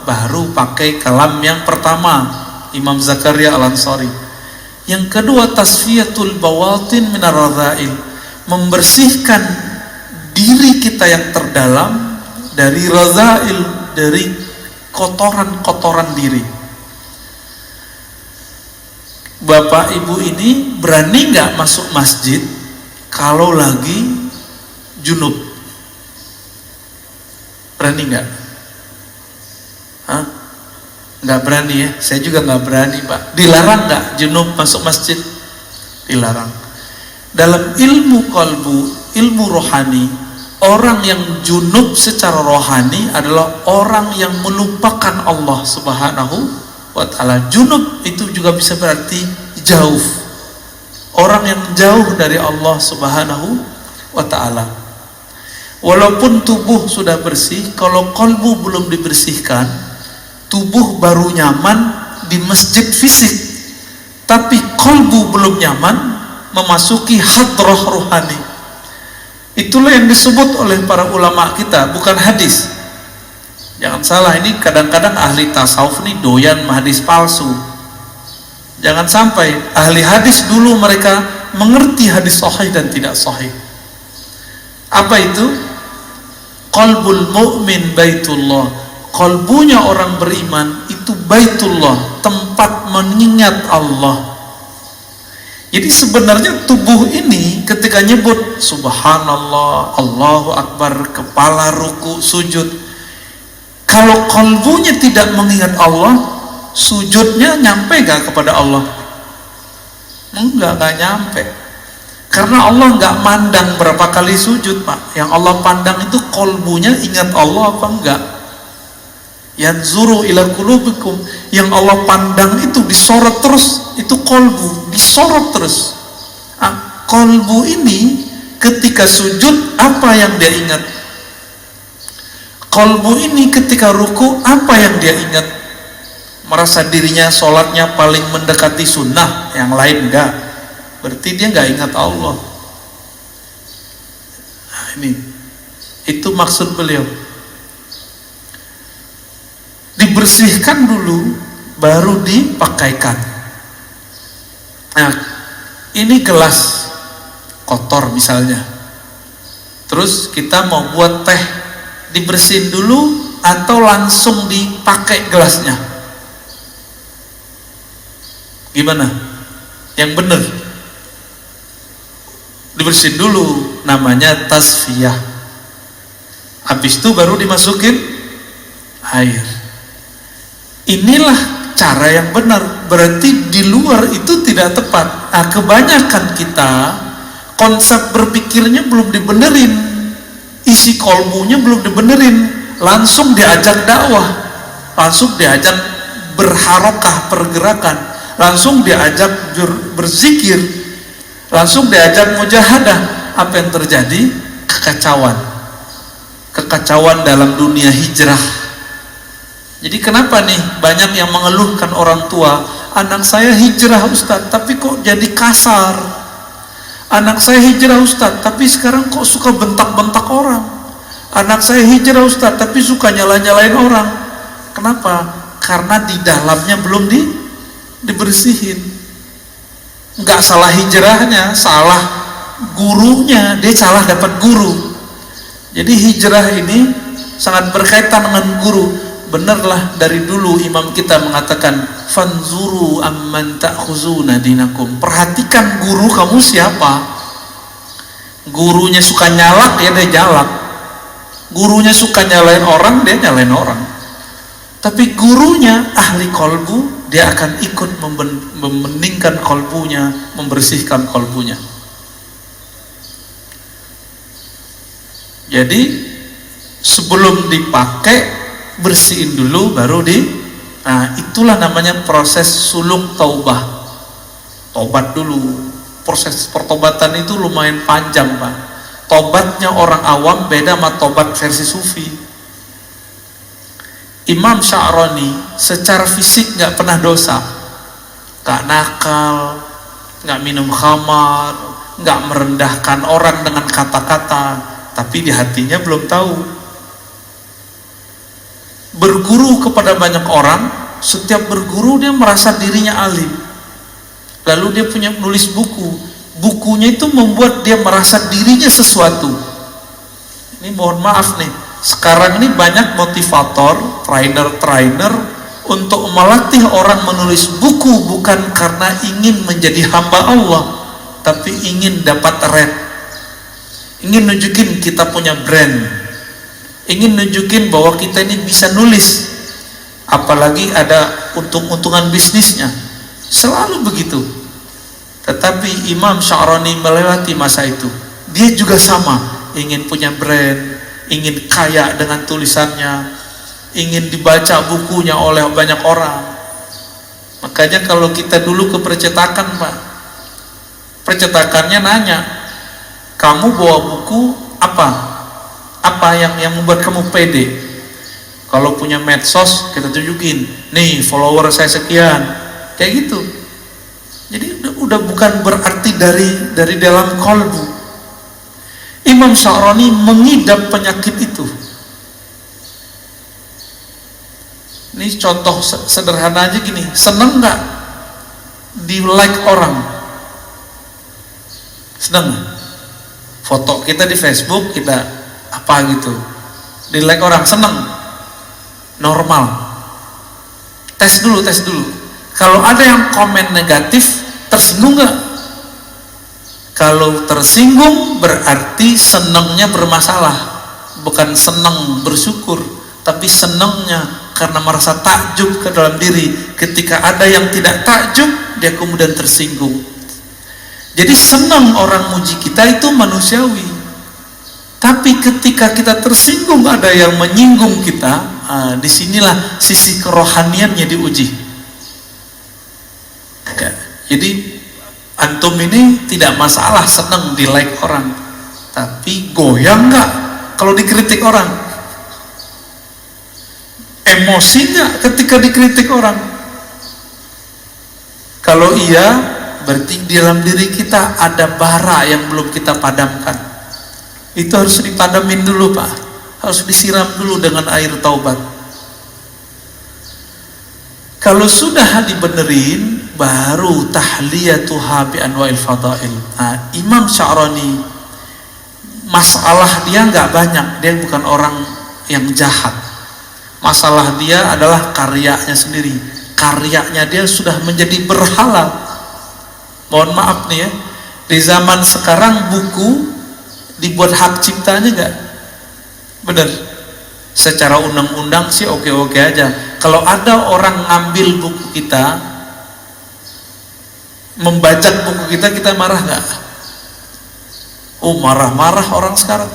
baru pakai kalam yang pertama, Imam Zakaria Al-Ansari. Yang kedua tasfiyatul bawatin minar radha'il, membersihkan diri kita yang terdalam dari radha'il, dari kotoran-kotoran diri. Bapak ibu ini berani nggak masuk masjid kalau lagi junub? Berani nggak? Hah? Nggak berani ya? Saya juga nggak berani, Pak. Dilarang nggak junub masuk masjid? Dilarang. Dalam ilmu qalbu, ilmu rohani, orang yang junub secara rohani adalah orang yang melupakan Allah Subhanahu wa ta'ala. Junub itu juga bisa berarti jauh. Orang yang jauh dari Allah Subhanahu wa ta'ala. Walaupun tubuh sudah bersih, kalau qalbu belum dibersihkan, tubuh baru nyaman di masjid fisik, tapi qalbu belum nyaman memasuki hadrah rohani. Itulah yang disebut oleh para ulama kita, bukan hadis. Jangan salah, ini kadang-kadang ahli tasawuf nih doyan hadis palsu. Jangan sampai ahli hadis dulu mereka mengerti hadis sahih dan tidak sahih. Apa itu? Qalbul mu'min baitullah. Qalbunya orang beriman itu baitullah, tempat mengingat Allah. Jadi sebenarnya tubuh ini ketika nyebut subhanallah, Allahu akbar, kepala ruku, sujud, kalau qalbunya tidak mengingat Allah, sujudnya nyampe gak kepada Allah? Enggak nyampe. Karena Allah nggak mandang berapa kali sujud, Pak. Yang Allah pandang itu kolbunya ingat Allah apa enggak. Yanzuru ila qulubikum, yang Allah pandang itu disorot terus, itu kolbu, disorot terus. Kolbu ini ketika sujud apa yang dia ingat? Kolbu ini ketika ruku apa yang dia ingat? Merasa dirinya sholatnya paling mendekati sunnah, yang lain enggak. Berarti dia nggak ingat Allah. Nah, ini itu maksud beliau. Dibersihkan dulu baru dipakaikan. Nah, ini gelas kotor misalnya, terus kita mau buat teh, dibersihin dulu atau langsung dipakai gelasnya? Gimana yang benar? Dibersihin dulu, namanya tasfiyah. Habis itu baru dimasukin air. Inilah cara yang benar. Berarti di luar itu tidak tepat. Nah, kebanyakan kita konsep berpikirnya belum dibenerin, isi kolbunya belum dibenerin, langsung diajak dakwah, langsung diajak berharokah, pergerakan, langsung diajak berzikir, langsung diajak mujahadah. Apa yang terjadi? Kekacauan dalam dunia hijrah. Jadi kenapa nih banyak yang mengeluhkan orang tua, anak saya hijrah Ustadz tapi kok jadi kasar, anak saya hijrah Ustadz tapi sekarang kok suka bentak-bentak orang, anak saya hijrah Ustadz tapi suka nyala-nyalain orang. Kenapa? Karena di dalamnya belum dibersihin. Nggak salah hijrahnya, salah gurunya, dia salah dapat guru. Jadi hijrah ini sangat berkaitan dengan guru. Benarlah dari dulu imam kita mengatakan, fanzuru amman ta'khuzuna dinakum. Perhatikan guru kamu siapa. Gurunya suka nyalak, ya dia nyalak. Gurunya suka nyalain orang, dia nyalain orang. Tapi gurunya ahli kolbu, dia akan ikut membeningkan kolbunya, membersihkan kolbunya. Jadi sebelum dipakai, bersihin dulu baru nah itulah namanya proses suluk taubah. Tobat dulu. Proses pertobatan itu lumayan panjang, Pak. Tobatnya orang awam beda sama tobat versi sufi. Imam Sya'rani secara fisik nggak pernah dosa, nggak nakal, nggak minum khamar, nggak merendahkan orang dengan kata-kata, tapi di hatinya belum tahu. Berguru kepada banyak orang, setiap berguru dia merasa dirinya alim, lalu dia punya nulis buku, bukunya itu membuat dia merasa dirinya sesuatu. Ini mohon maaf nih, sekarang ini banyak motivator, trainer untuk melatih orang menulis buku bukan karena ingin menjadi hamba Allah, tapi ingin dapat rate, ingin nunjukin kita punya brand, ingin nunjukin bahwa kita ini bisa nulis, apalagi ada untung-untungan bisnisnya, selalu begitu. Tetapi Imam Sya'rani melewati masa itu. Dia juga sama, ingin punya brand, ingin kaya dengan tulisannya, ingin dibaca bukunya oleh banyak orang. Makanya kalau kita dulu ke percetakan, Pak, percetakannya nanya, kamu bawa buku apa yang membuat kamu pede? Kalau punya medsos kita tunjukin, nih follower saya sekian, kayak gitu. Jadi udah bukan berarti dari dalam kolbu. Imam Sya'rani mengidap penyakit itu. Ini contoh sederhana aja gini, seneng nggak di like orang? Seneng? Foto kita di Facebook kita apa gitu, di like orang, seneng? Normal. Tes dulu. Kalau ada yang komen negatif, tersinggung nggak? Kalau tersinggung berarti senengnya bermasalah, bukan seneng bersyukur, tapi senengnya karena merasa takjub ke dalam diri. Ketika ada yang tidak takjub, dia kemudian tersinggung. Jadi senang orang muji kita itu manusiawi, tapi ketika kita tersinggung ada yang menyinggung kita, disinilah sisi kerohaniannya diuji. Ya, jadi antum ini tidak masalah senang di like orang, tapi goyang nggak kalau dikritik orang? Emosi nggak ketika dikritik orang? Kalau iya, berarti di dalam diri kita ada bara yang belum kita padamkan. Itu harus dipadamin dulu Pak, harus disiram dulu dengan air taubat. Kalau sudah dibenerin, baru tahliyatuha bi anwa'il fadail. Nah, Imam Sya'rani, masalah dia nggak banyak, dia bukan orang yang jahat. Masalah dia adalah karyanya sendiri. Karyanya dia sudah menjadi berhala. Mohon maaf nih ya, di zaman sekarang buku dibuat hak ciptanya nggak? Bener, secara undang-undang sih oke-oke aja. Kalau ada orang ngambil buku kita, membajak buku kita, kita marah nggak? Oh, marah-marah orang sekarang.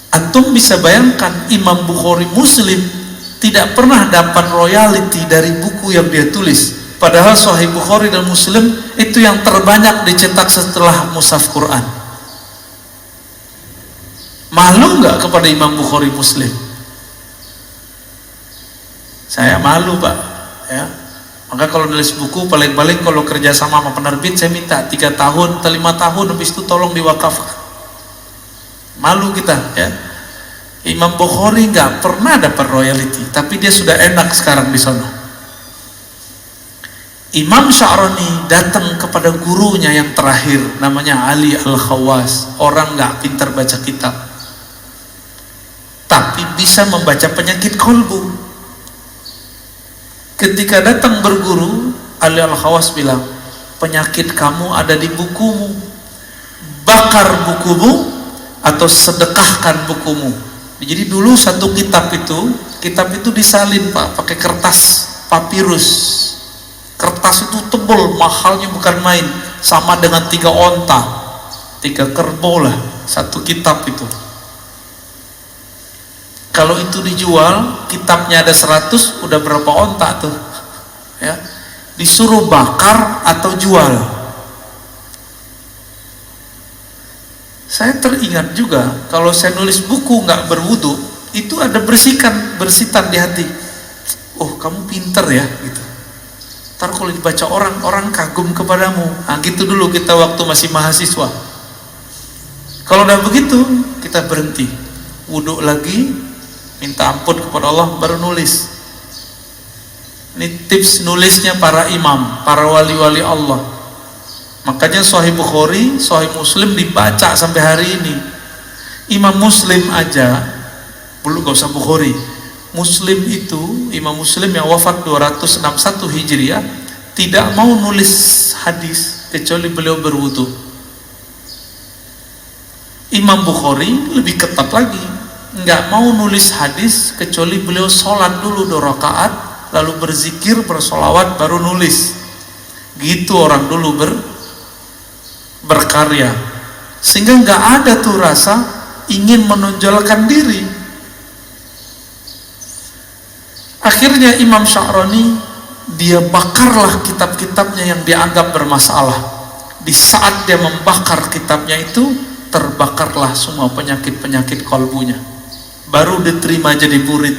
Antum bisa bayangkan Imam Bukhari Muslim tidak pernah dapat royalti dari buku yang dia tulis, padahal Sahih Bukhari dan Muslim itu yang terbanyak dicetak setelah mushaf Quran. Malu nggak kepada Imam Bukhari Muslim? Saya malu Pak ya. Maka kalau nulis buku, paling-paling kalau kerja sama penerbit, saya minta 3 tahun atau 5 tahun, habis itu tolong diwakafkan. Malu kita ya. Imam Bukhari nggak pernah dapat royalti, tapi dia sudah enak sekarang di sana. Imam Sya'rani datang kepada gurunya yang terakhir, namanya Ali Al-Khawas, orang nggak pintar baca kitab, tapi bisa membaca penyakit kolbu. Ketika datang berguru, Ali Al-Khawas bilang, penyakit kamu ada di bukumu, bakar bukumu atau sedekahkan bukumu. Jadi dulu satu kitab itu disalin Pak, pakai kertas papirus. Kertas itu tebal, mahalnya bukan main, sama dengan 3 onta, 3 kerbau lah satu kitab itu. Kalau itu dijual, kitabnya ada 100, udah berapa onta tuh ya. Disuruh bakar atau jual. Saya teringat juga, kalau saya nulis buku nggak berwudu, itu ada bersitan di hati. Oh, kamu pinter ya gitu. Ntar kalau dibaca orang kagum kepadamu. Nah, gitu dulu kita waktu masih mahasiswa. Kalau udah begitu, kita berhenti, wudu lagi, minta ampun kepada Allah, baru nulis. Ini tips nulisnya para imam, para wali-wali Allah. Makanya Sahih Bukhari, Sahih Muslim dibaca sampai hari ini. Imam Muslim aja, belum gak usah Bukhari, Muslim itu, Imam Muslim yang wafat 261 Hijriah, tidak mau nulis hadis kecuali beliau berwudu. Imam Bukhari lebih ketat lagi, nggak mau nulis hadis kecuali beliau sholat dulu 2 rakaat, lalu berzikir, bersolawat, baru nulis. Gitu orang dulu berkarya, sehingga nggak ada tuh rasa ingin menonjolkan diri. Akhirnya Imam Sya'rani, dia bakarlah kitab-kitabnya yang dianggap bermasalah. Di saat dia membakar kitabnya itu, terbakarlah semua penyakit-penyakit kolbunya, baru diterima jadi murid.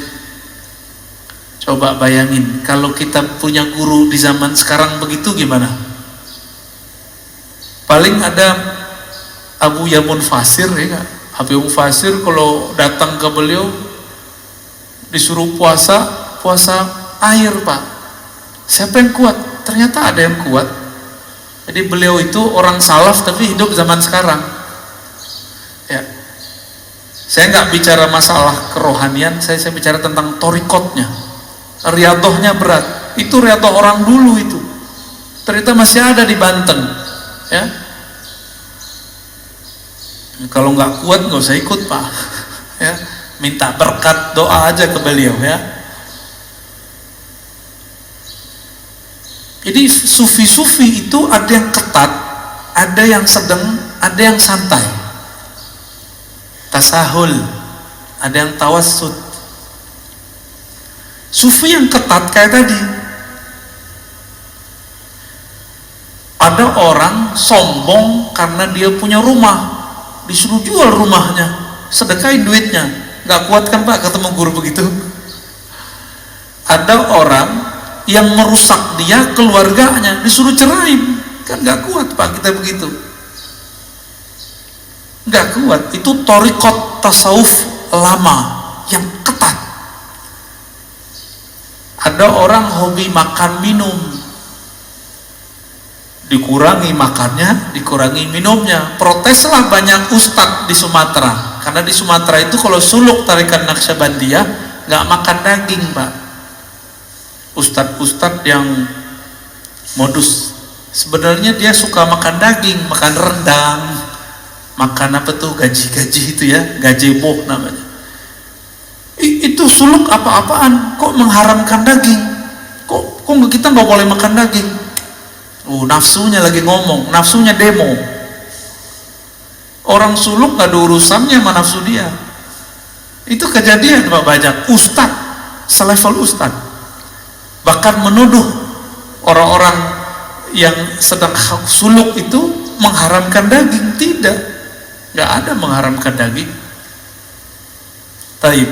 Coba bayangin kalau kita punya guru di zaman sekarang begitu, gimana? Paling ada Abu Yamun Fasir ya gak? Abu Yamun Fasir kalau datang ke beliau disuruh puasa air Pak. Siapa yang kuat? Ternyata ada yang kuat. Jadi beliau itu orang salaf tapi hidup zaman sekarang ya. Saya nggak bicara masalah kerohanian, saya bicara tentang torikotnya, riadohnya berat. Itu riadoh orang dulu itu, ternyata masih ada di Banten ya. Kalau nggak kuat nggak usah ikut Pak ya, minta berkat doa aja ke beliau ya. Jadi sufi-sufi itu ada yang ketat, ada yang sedang, ada yang santai. Tasahul, ada yang tawassut. Sufi yang ketat kayak tadi, ada orang sombong karena dia punya rumah, disuruh jual rumahnya, sedekahin duitnya. Gak kuat kan Pak ketemu guru begitu? Ada orang yang merusak dia, keluarganya, disuruh cerain, kan gak kuat Pak kita begitu. Gak kuat. Itu thariqat tasawuf lama yang ketat. Ada orang hobi makan minum, dikurangi makannya, dikurangi minumnya. Proteslah banyak ustadz di Sumatera, karena di Sumatera itu kalau suluk tarikan Naqsyabandiyah nggak makan daging Pak. Ustadz-ustadz yang modus, sebenarnya dia suka makan daging, makan rendang, makan apa tuh, gaji-gaji itu ya, gazebo namanya. Itu suluk apa-apaan, kok mengharamkan daging? Kok kita nggak boleh makan daging? Nafsunya lagi ngomong, nafsunya demo. Orang suluk nggak ada urusannya sama nafsu dia. Itu kejadian Pak banyak. Ustadz, selevel ustadz, bahkan menuduh orang-orang yang sedang suluk itu mengharamkan daging. Tidak, nggak ada mengharamkan daging. Taib.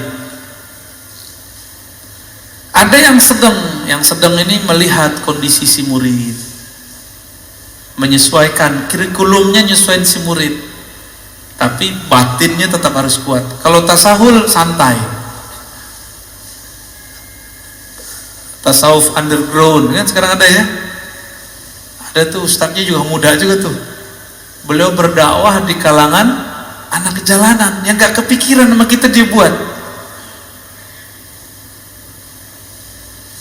Ada yang sedang ini melihat kondisi si murid, menyesuaikan kurikulumnya, nyesuaiin si murid, tapi batinnya tetap harus kuat. Kalau tasawuf santai, tasawuf underground kan sekarang ada ya, ada tuh ustadznya juga muda juga tuh, beliau berdakwah di kalangan anak jalanan yang gak kepikiran sama kita dia buat.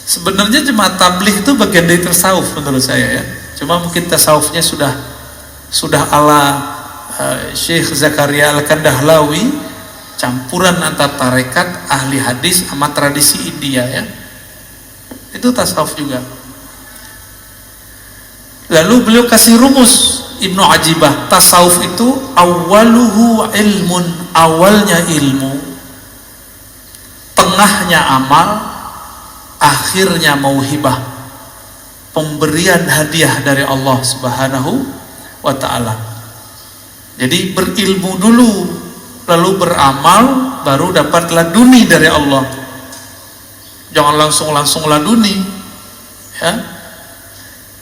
Sebenarnya jemaah tabligh itu bagian dari tasawuf menurut saya ya, cuma mungkin tasawufnya sudah ala Syekh Zakaria Al-Kandahlawi, campuran antara tarekat, ahli hadis sama tradisi India ya. Itu tasawuf juga. Lalu beliau kasih rumus Ibnu Ajibah, tasawuf itu awaluhu ilmun, awalnya ilmu, tengahnya amal, akhirnya mauhibah, pemberian hadiah dari Allah Subhanahu wa ta'ala. Jadi berilmu dulu, lalu beramal, baru dapat laduni dari Allah. Jangan langsung laduni ya.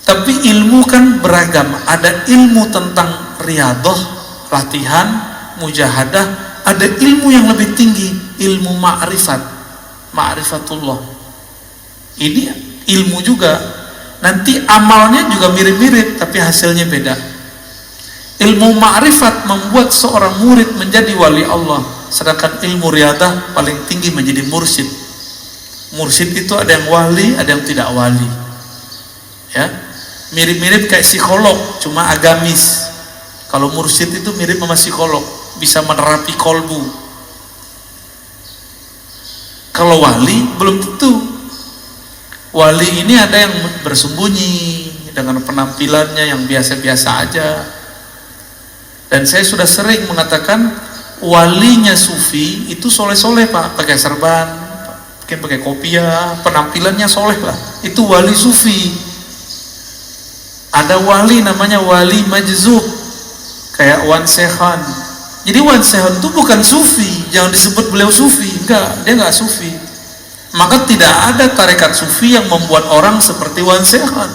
Tapi ilmu kan beragam, ada ilmu tentang riyadhah, latihan, mujahadah, ada ilmu yang lebih tinggi, ilmu ma'rifatullah. Ini ilmu juga, nanti amalnya juga mirip-mirip tapi hasilnya beda. Ilmu ma'rifat membuat seorang murid menjadi wali Allah, sedangkan ilmu riyadhah paling tinggi menjadi mursyid. Mursyid itu ada yang wali, ada yang tidak wali ya, mirip-mirip kayak psikolog, cuma agamis. Kalau mursyid itu mirip sama psikolog, bisa menerapi kolbu. Kalau wali belum tentu. Wali ini ada yang bersembunyi dengan penampilannya yang biasa-biasa aja. Dan saya sudah sering mengatakan walinya sufi itu soleh-soleh Pak, pakai serban, mungkin pakai kopiah, penampilannya soleh lah, itu wali sufi. Ada wali namanya wali majzub, kayak Wan Sekhan. Jadi Wan Sekhan itu bukan sufi, jangan disebut beliau sufi, enggak, dia enggak sufi. Maka tidak ada tarekat sufi yang membuat orang seperti Wan Sekhan.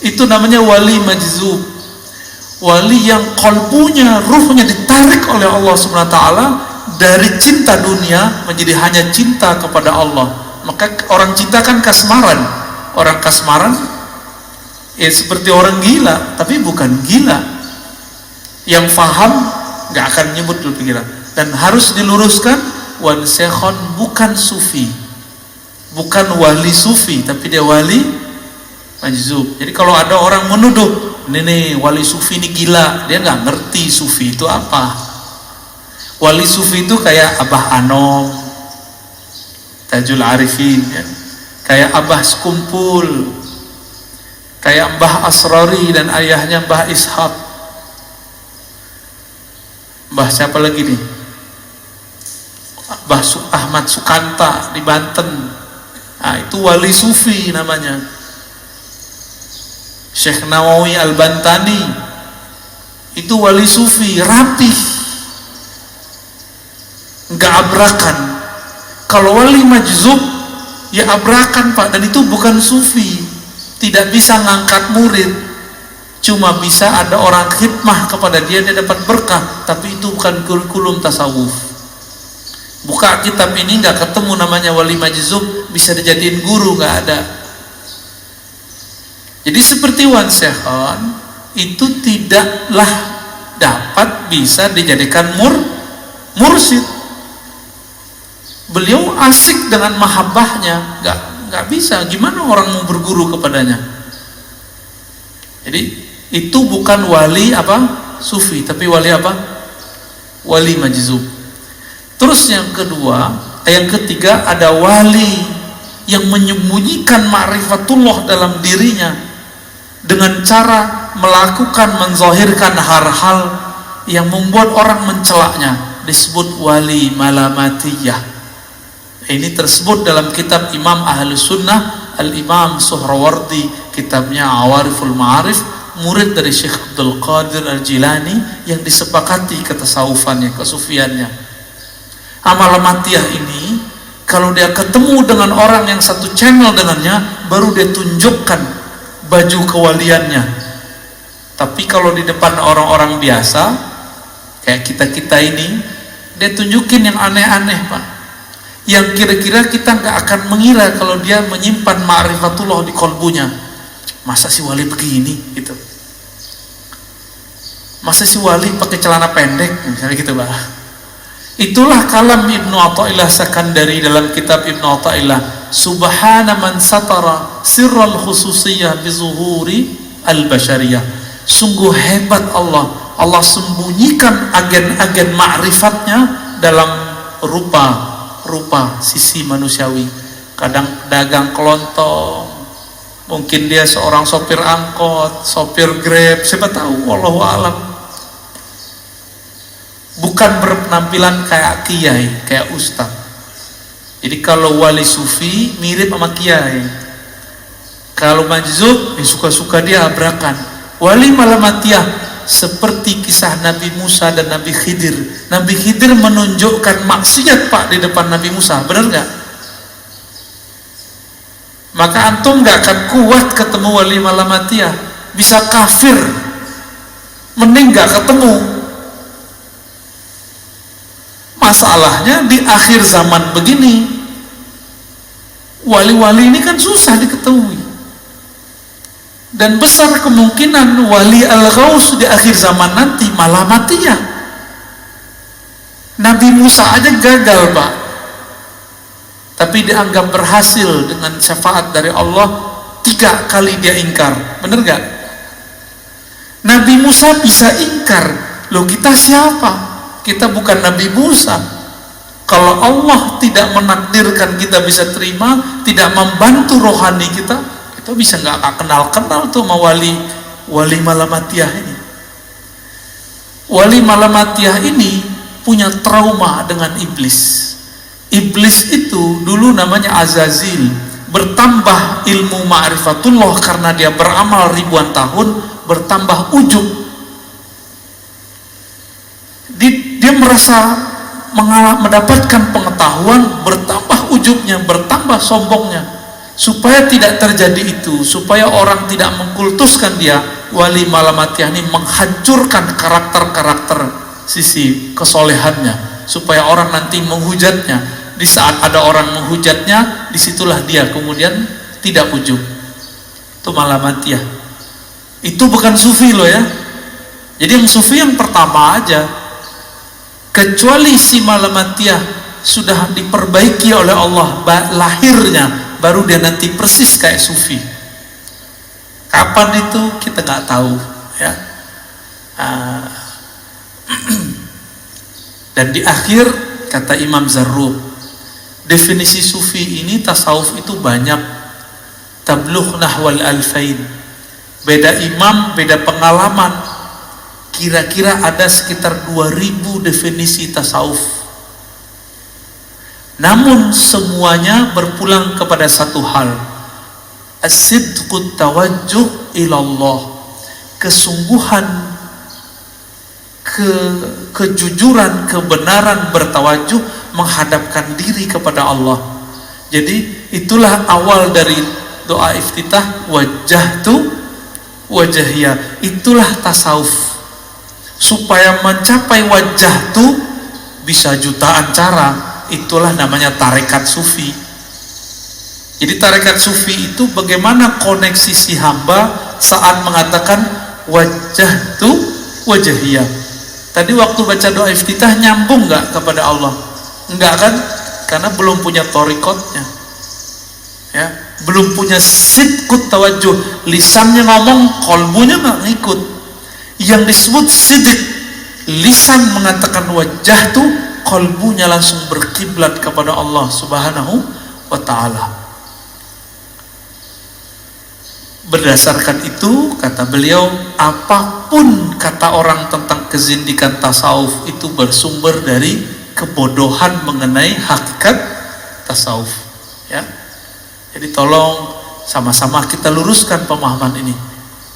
Itu namanya wali majzub, wali yang kalbunya, ruhnya ditarik oleh Allah Subhanahu wa ta'ala dari cinta dunia menjadi hanya cinta kepada Allah. Maka orang cinta kan kasmaran, orang kasmaran ya seperti orang gila, tapi bukan gila. Yang faham gak akan nyebut dulu pikiran. Dan harus diluruskan, Wan Sekhan bukan sufi, bukan wali sufi, tapi dia wali majzub. Jadi kalau ada orang menuduh ini wali sufi ini gila, dia nggak ngerti sufi itu apa. Wali sufi itu kayak Abah Anom, Tajul Arifin ya. Kayak Abah Sekumpul, kayak Mbah Asrari dan ayahnya Mbah Ishaq. Mbah siapa lagi nih? Mbah Ahmad Sukanta di Banten. Nah, itu wali sufi namanya. Syekh Nawawi Al-Bantani itu wali sufi, rapih, nggak abrakan. Kalau wali majzub ya abrakan Pak, dan itu bukan sufi, tidak bisa ngangkat murid, cuma bisa ada orang khidmah kepada dia, dia dapat berkah, tapi itu bukan kurikulum tasawuf. Buka kitab ini nggak ketemu namanya wali majzub bisa dijadiin guru, nggak ada. Jadi seperti Wan Sehon itu tidaklah dapat bisa dijadikan mursyid. Beliau asik dengan mahabbahnya, nggak bisa. Gimana orang mau berguru kepadanya? Jadi itu bukan wali apa sufi, tapi wali apa? Wali majzub. Terus yang ketiga ada wali yang menyembunyikan ma'rifatullah dalam dirinya dengan cara melakukan, menzahirkan hal-hal yang membuat orang mencelaknya, disebut wali malamatiyah. Ini tersebut dalam kitab Imam Ahlus Sunnah Al-Imam Suhrawardi, kitabnya Awariful Ma'arif, murid dari Syekh Abdul Qadir Al-Jilani yang disepakati ketasawufannya, kesufiannya. Malamatiyah ini kalau dia ketemu dengan orang yang satu channel dengannya, baru dia tunjukkan baju kewaliannya. Tapi kalau di depan orang-orang biasa kayak kita-kita ini, dia tunjukin yang aneh-aneh Pak, yang kira-kira kita nggak akan mengira kalau dia menyimpan ma'rifatullah di kolbunya. Masa si wali begini gitu, masa si wali pakai celana pendek misalnya gitu Pak. Itulah kalam Ibnu Athaillah Sakandari dalam kitab Ibnu Athaillah, subhana man satara sirral khususiyah bizuhuri al-bashariyah. Sungguh hebat Allah, Allah sembunyikan agen-agen ma'rifatnya dalam rupa sisi manusiawi. Kadang dagang kelontong, mungkin dia seorang sopir angkot, sopir Grab, siapa tahu, wallahu alam. Bukan berpenampilan kayak kiai, kayak ustaz. Jadi kalau wali sufi mirip sama kiai, kalau majzub ya suka-suka dia abrakan. Wali malamatiyah seperti kisah Nabi Musa dan Nabi Khidir. Nabi Khidir menunjukkan maksiat Pak di depan Nabi Musa, benar nggak? Maka antum nggak akan kuat ketemu wali malamatiyah, bisa kafir, mending nggak ketemu. Masalahnya di akhir zaman begini, wali-wali ini kan susah diketahui, dan besar kemungkinan wali al-ghaus di akhir zaman nanti malamatiyah. Nabi Musa aja gagal Pak, tapi dianggap berhasil dengan syafaat dari Allah. 3 kali dia ingkar, bener gak? Nabi Musa bisa ingkar, loh kita siapa? Kita bukan Nabi Musa. Kalau Allah tidak menakdirkan kita bisa terima, tidak membantu rohani kita, kita bisa nggak kenal-kenal tuh sama wali malamatiyah ini. Wali malamatiyah ini punya trauma dengan iblis. Iblis itu dulu namanya Azazil, bertambah ilmu ma'rifatullah karena dia beramal ribuan tahun, bertambah ujub. Dia merasa mendapatkan pengetahuan, bertambah ujubnya, bertambah sombongnya. Supaya tidak terjadi itu, supaya orang tidak mengkultuskan dia, wali malamatiyah ini menghancurkan karakter-karakter sisi kesolehannya, supaya orang nanti menghujatnya. Di saat ada orang menghujatnya, disitulah dia kemudian tidak ujub. Itu malamatiyah. Itu bukan sufi loh ya. Jadi yang sufi yang pertama aja. Kecuali si malamatiyah sudah diperbaiki oleh Allah lahirnya, baru dia nanti persis kayak sufi. Kapan itu kita nggak tahu ya. Dan di akhir kata Imam Zarruq, definisi sufi ini tasawuf itu banyak. Tablugh nahwal alfain, beda imam, beda pengalaman. Kira-kira ada sekitar 2000 definisi tasawuf. Namun semuanya berpulang kepada satu hal, as-sidqut tawajjuh ilallah, kesungguhan, kejujuran, kebenaran bertawajuh menghadapkan diri kepada Allah. Jadi itulah awal dari doa iftitah, wajjahtu wajahiyah. Itulah tasawuf. Supaya mencapai wajjahtu bisa jutaan cara. Itulah namanya tarekat sufi. Jadi tarekat sufi itu bagaimana koneksi si hamba saat mengatakan wajjahtu wajahiyah. Tadi waktu baca doa iftitah nyambung nggak kepada Allah? Enggak kan? Karena belum punya torikotnya, ya, belum punya sidqut tawajuh. Lisannya ngomong, kolbunya nggak ngikut. Yang disebut sidik, lisan mengatakan wajah tuh, kolbunya langsung berkiblat kepada Allah Subhanahu wa Ta'ala. Berdasarkan itu, kata beliau, apapun kata orang tentang kezindikan tasawuf itu bersumber dari kebodohan mengenai hakikat tasawuf, ya. Jadi tolong sama-sama kita luruskan pemahaman ini.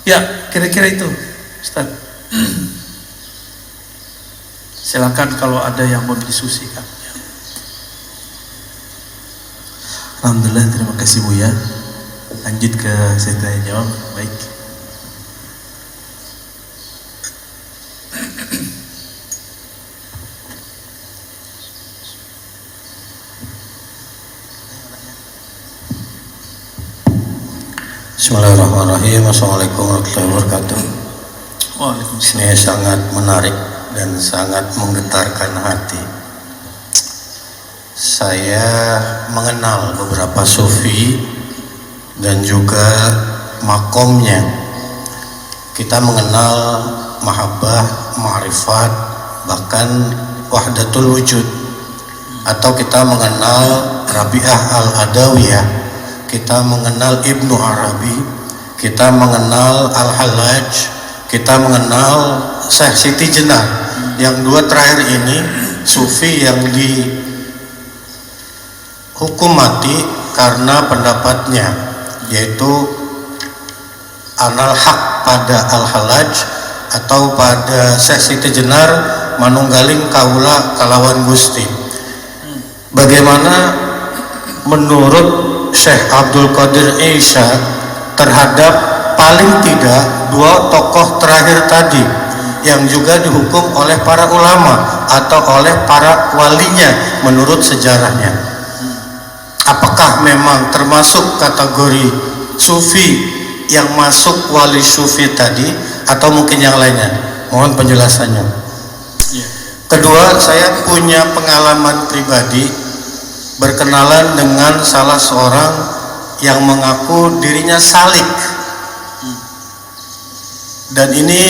Ya, kira-kira itu, Ustaz. Silakan kalau ada yang mau didiskusikan. Alhamdulillah, terima kasih Buya. Lanjut ke saya tanya jawab. Baik. Bismillahirrahmanirrahim. Assalamualaikum warahmatullahi wabarakatuh. Waalaikumsalam. Ini sangat menarik dan sangat menggetarkan hati. Saya mengenal beberapa sufi dan juga makomnya. Kita mengenal mahabbah, ma'rifat, bahkan wahdatul wujud. Atau kita mengenal Rabi'ah al-Adawiyah, kita mengenal Ibnu Arabi, kita mengenal Al-Hallaj, kita mengenal Syekh Siti Jenar. Yang dua terakhir ini sufi yang dihukum mati karena pendapatnya, yaitu anal haq pada Al-Hallaj atau pada Syekh Siti Jenar manunggaling kaula kalawan Gusti. Bagaimana menurut Syekh Abdul Qadir Isya terhadap paling tidak dua tokoh terakhir tadi yang juga dihukum oleh para ulama atau oleh para walinya menurut sejarahnya? Apakah memang termasuk kategori sufi yang masuk wali sufi tadi atau mungkin yang lainnya? Mohon penjelasannya. Kedua, saya punya pengalaman pribadi berkenalan dengan salah seorang yang mengaku dirinya salik, dan ini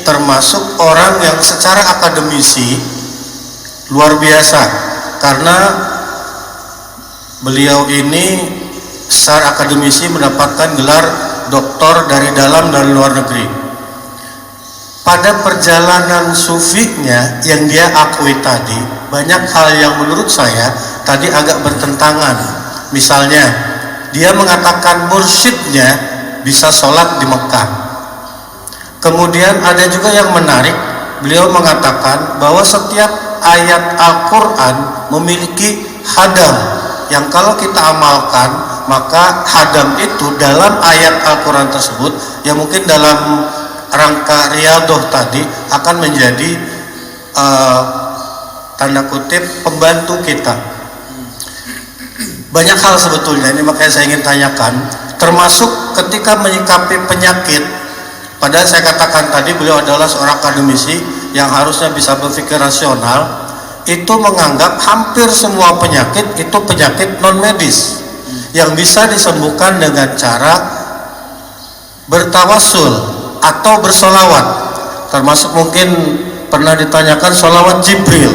termasuk orang yang secara akademisi luar biasa, karena beliau ini secara akademisi mendapatkan gelar doktor dari dalam dan luar negeri. Pada perjalanan sufinya yang dia akui tadi, banyak hal yang menurut saya tadi agak bertentangan. Misalnya, dia mengatakan mursyidnya bisa sholat di Mekah. Kemudian ada juga yang menarik, beliau mengatakan bahwa setiap ayat Al-Quran memiliki hadam, yang kalau kita amalkan, maka hadam itu dalam ayat Al-Quran tersebut, yang mungkin dalam rangka riyadoh tadi akan menjadi tanda kutip pembantu kita. Banyak hal sebetulnya ini, makanya saya ingin tanyakan, termasuk ketika menyikapi penyakit. Padahal saya katakan tadi beliau adalah seorang akademisi yang harusnya bisa berpikir rasional, itu menganggap hampir semua penyakit itu penyakit non medis yang bisa disembuhkan dengan cara bertawasul atau bersolawat. Termasuk mungkin pernah ditanyakan solawat Jibril.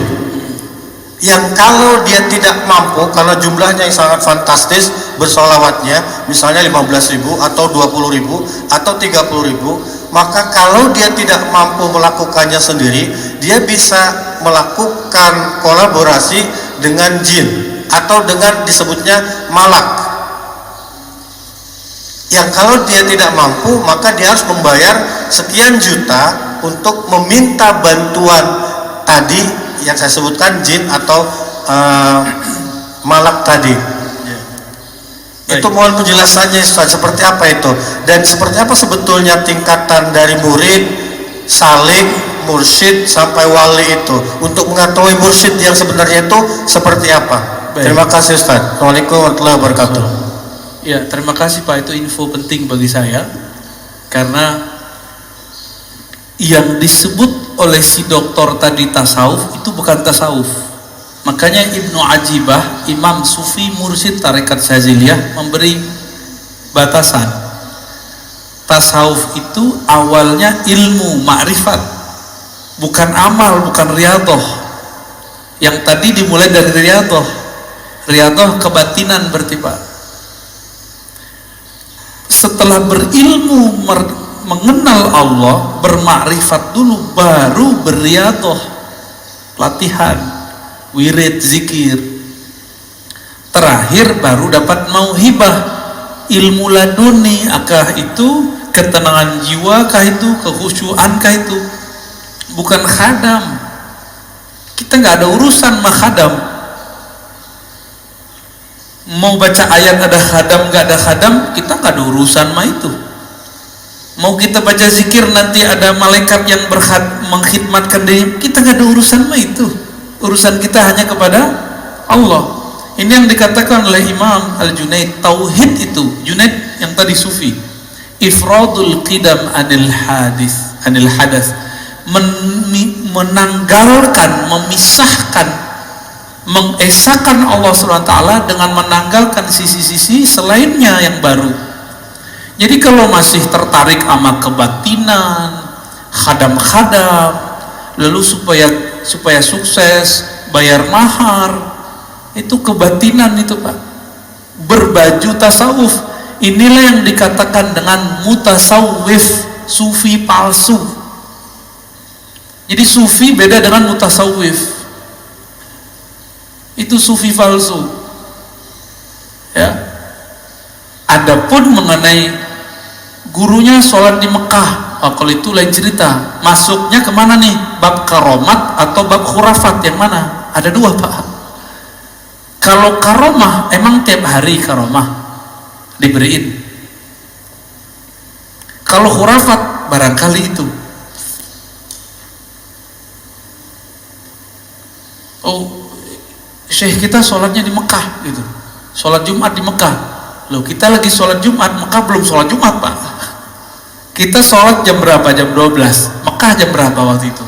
yang kalau dia tidak mampu, karena jumlahnya yang sangat fantastis bersolawatnya, misalnya 15.000 atau 20.000 atau 30.000, maka kalau dia tidak mampu melakukannya sendiri, dia bisa melakukan kolaborasi dengan jin atau dengan disebutnya malak, yang kalau dia tidak mampu maka dia harus membayar sekian juta untuk meminta bantuan tadi yang saya sebutkan, jin atau malak tadi. Itu mohon penjelasannya Ustaz, seperti apa itu, dan seperti apa sebetulnya tingkatan dari murid, salik, mursyid sampai wali itu, untuk mengetahui mursyid yang sebenarnya itu seperti apa. Terima kasih Ustaz. Assalamualaikum warahmatullahi wabarakatuh. Ya, terima kasih Pak, itu info penting bagi saya, karena yang disebut oleh si doktor tadi tasawuf itu bukan tasawuf. Makanya Ibnu Ajibah, imam sufi mursyid tarekat Syaziliyah, memberi batasan. Tasawuf itu awalnya ilmu ma'rifat, bukan amal, bukan riyadhah. Yang tadi dimulai dari riyadhah. Riyadhah kebatinan berarti Pak. Setelah berilmu mengenal Allah, bermakrifat dulu, baru berriyadhah, latihan, wirid, zikir. Terakhir baru dapat mauhibah, ilmu laduni. Akah itu ketenangan jiwa, kah itu kekhusyuan, kah itu bukan khadam. Kita nggak ada urusan sama khadam. Mau baca ayat ada khadam, nggak ada khadam, kita nggak ada urusan sama itu. Mau kita baca zikir nanti ada malaikat yang mengkhidmatkan dia, kita nggak ada urusan sama itu. Urusan kita hanya kepada Allah. Ini yang dikatakan oleh Imam Al-Junaid, tauhid itu, Junaid yang tadi sufi, ifradul qidam anil hadas, menanggalkan, memisahkan, mengesahkan Allah SWT dengan menanggalkan sisi-sisi selainnya yang baru. Jadi kalau masih tertarik sama kebatinan, khadam-khadam, lalu supaya sukses, bayar mahar, itu kebatinan itu Pak. Berbaju tasawuf, inilah yang dikatakan dengan mutasawwif, sufi palsu. Jadi sufi beda dengan mutasawwif. Itu sufi palsu. Ya. Adapun mengenai gurunya sholat di Mekah, kalau itu lain cerita. Masuknya kemana nih? Bab karomat atau bab khurafat, yang mana? Ada dua Pak. Kalau karomah, emang tiap hari karomah diberiin. Kalau khurafat, barangkali itu. Oh, syekh kita sholatnya di Mekah gitu, sholat Jumat di Mekah. Loh, kita lagi sholat Jumat, Mekah belum sholat Jumat Pak. Kita sholat jam berapa? Jam 12. Mekah jam berapa waktu itu?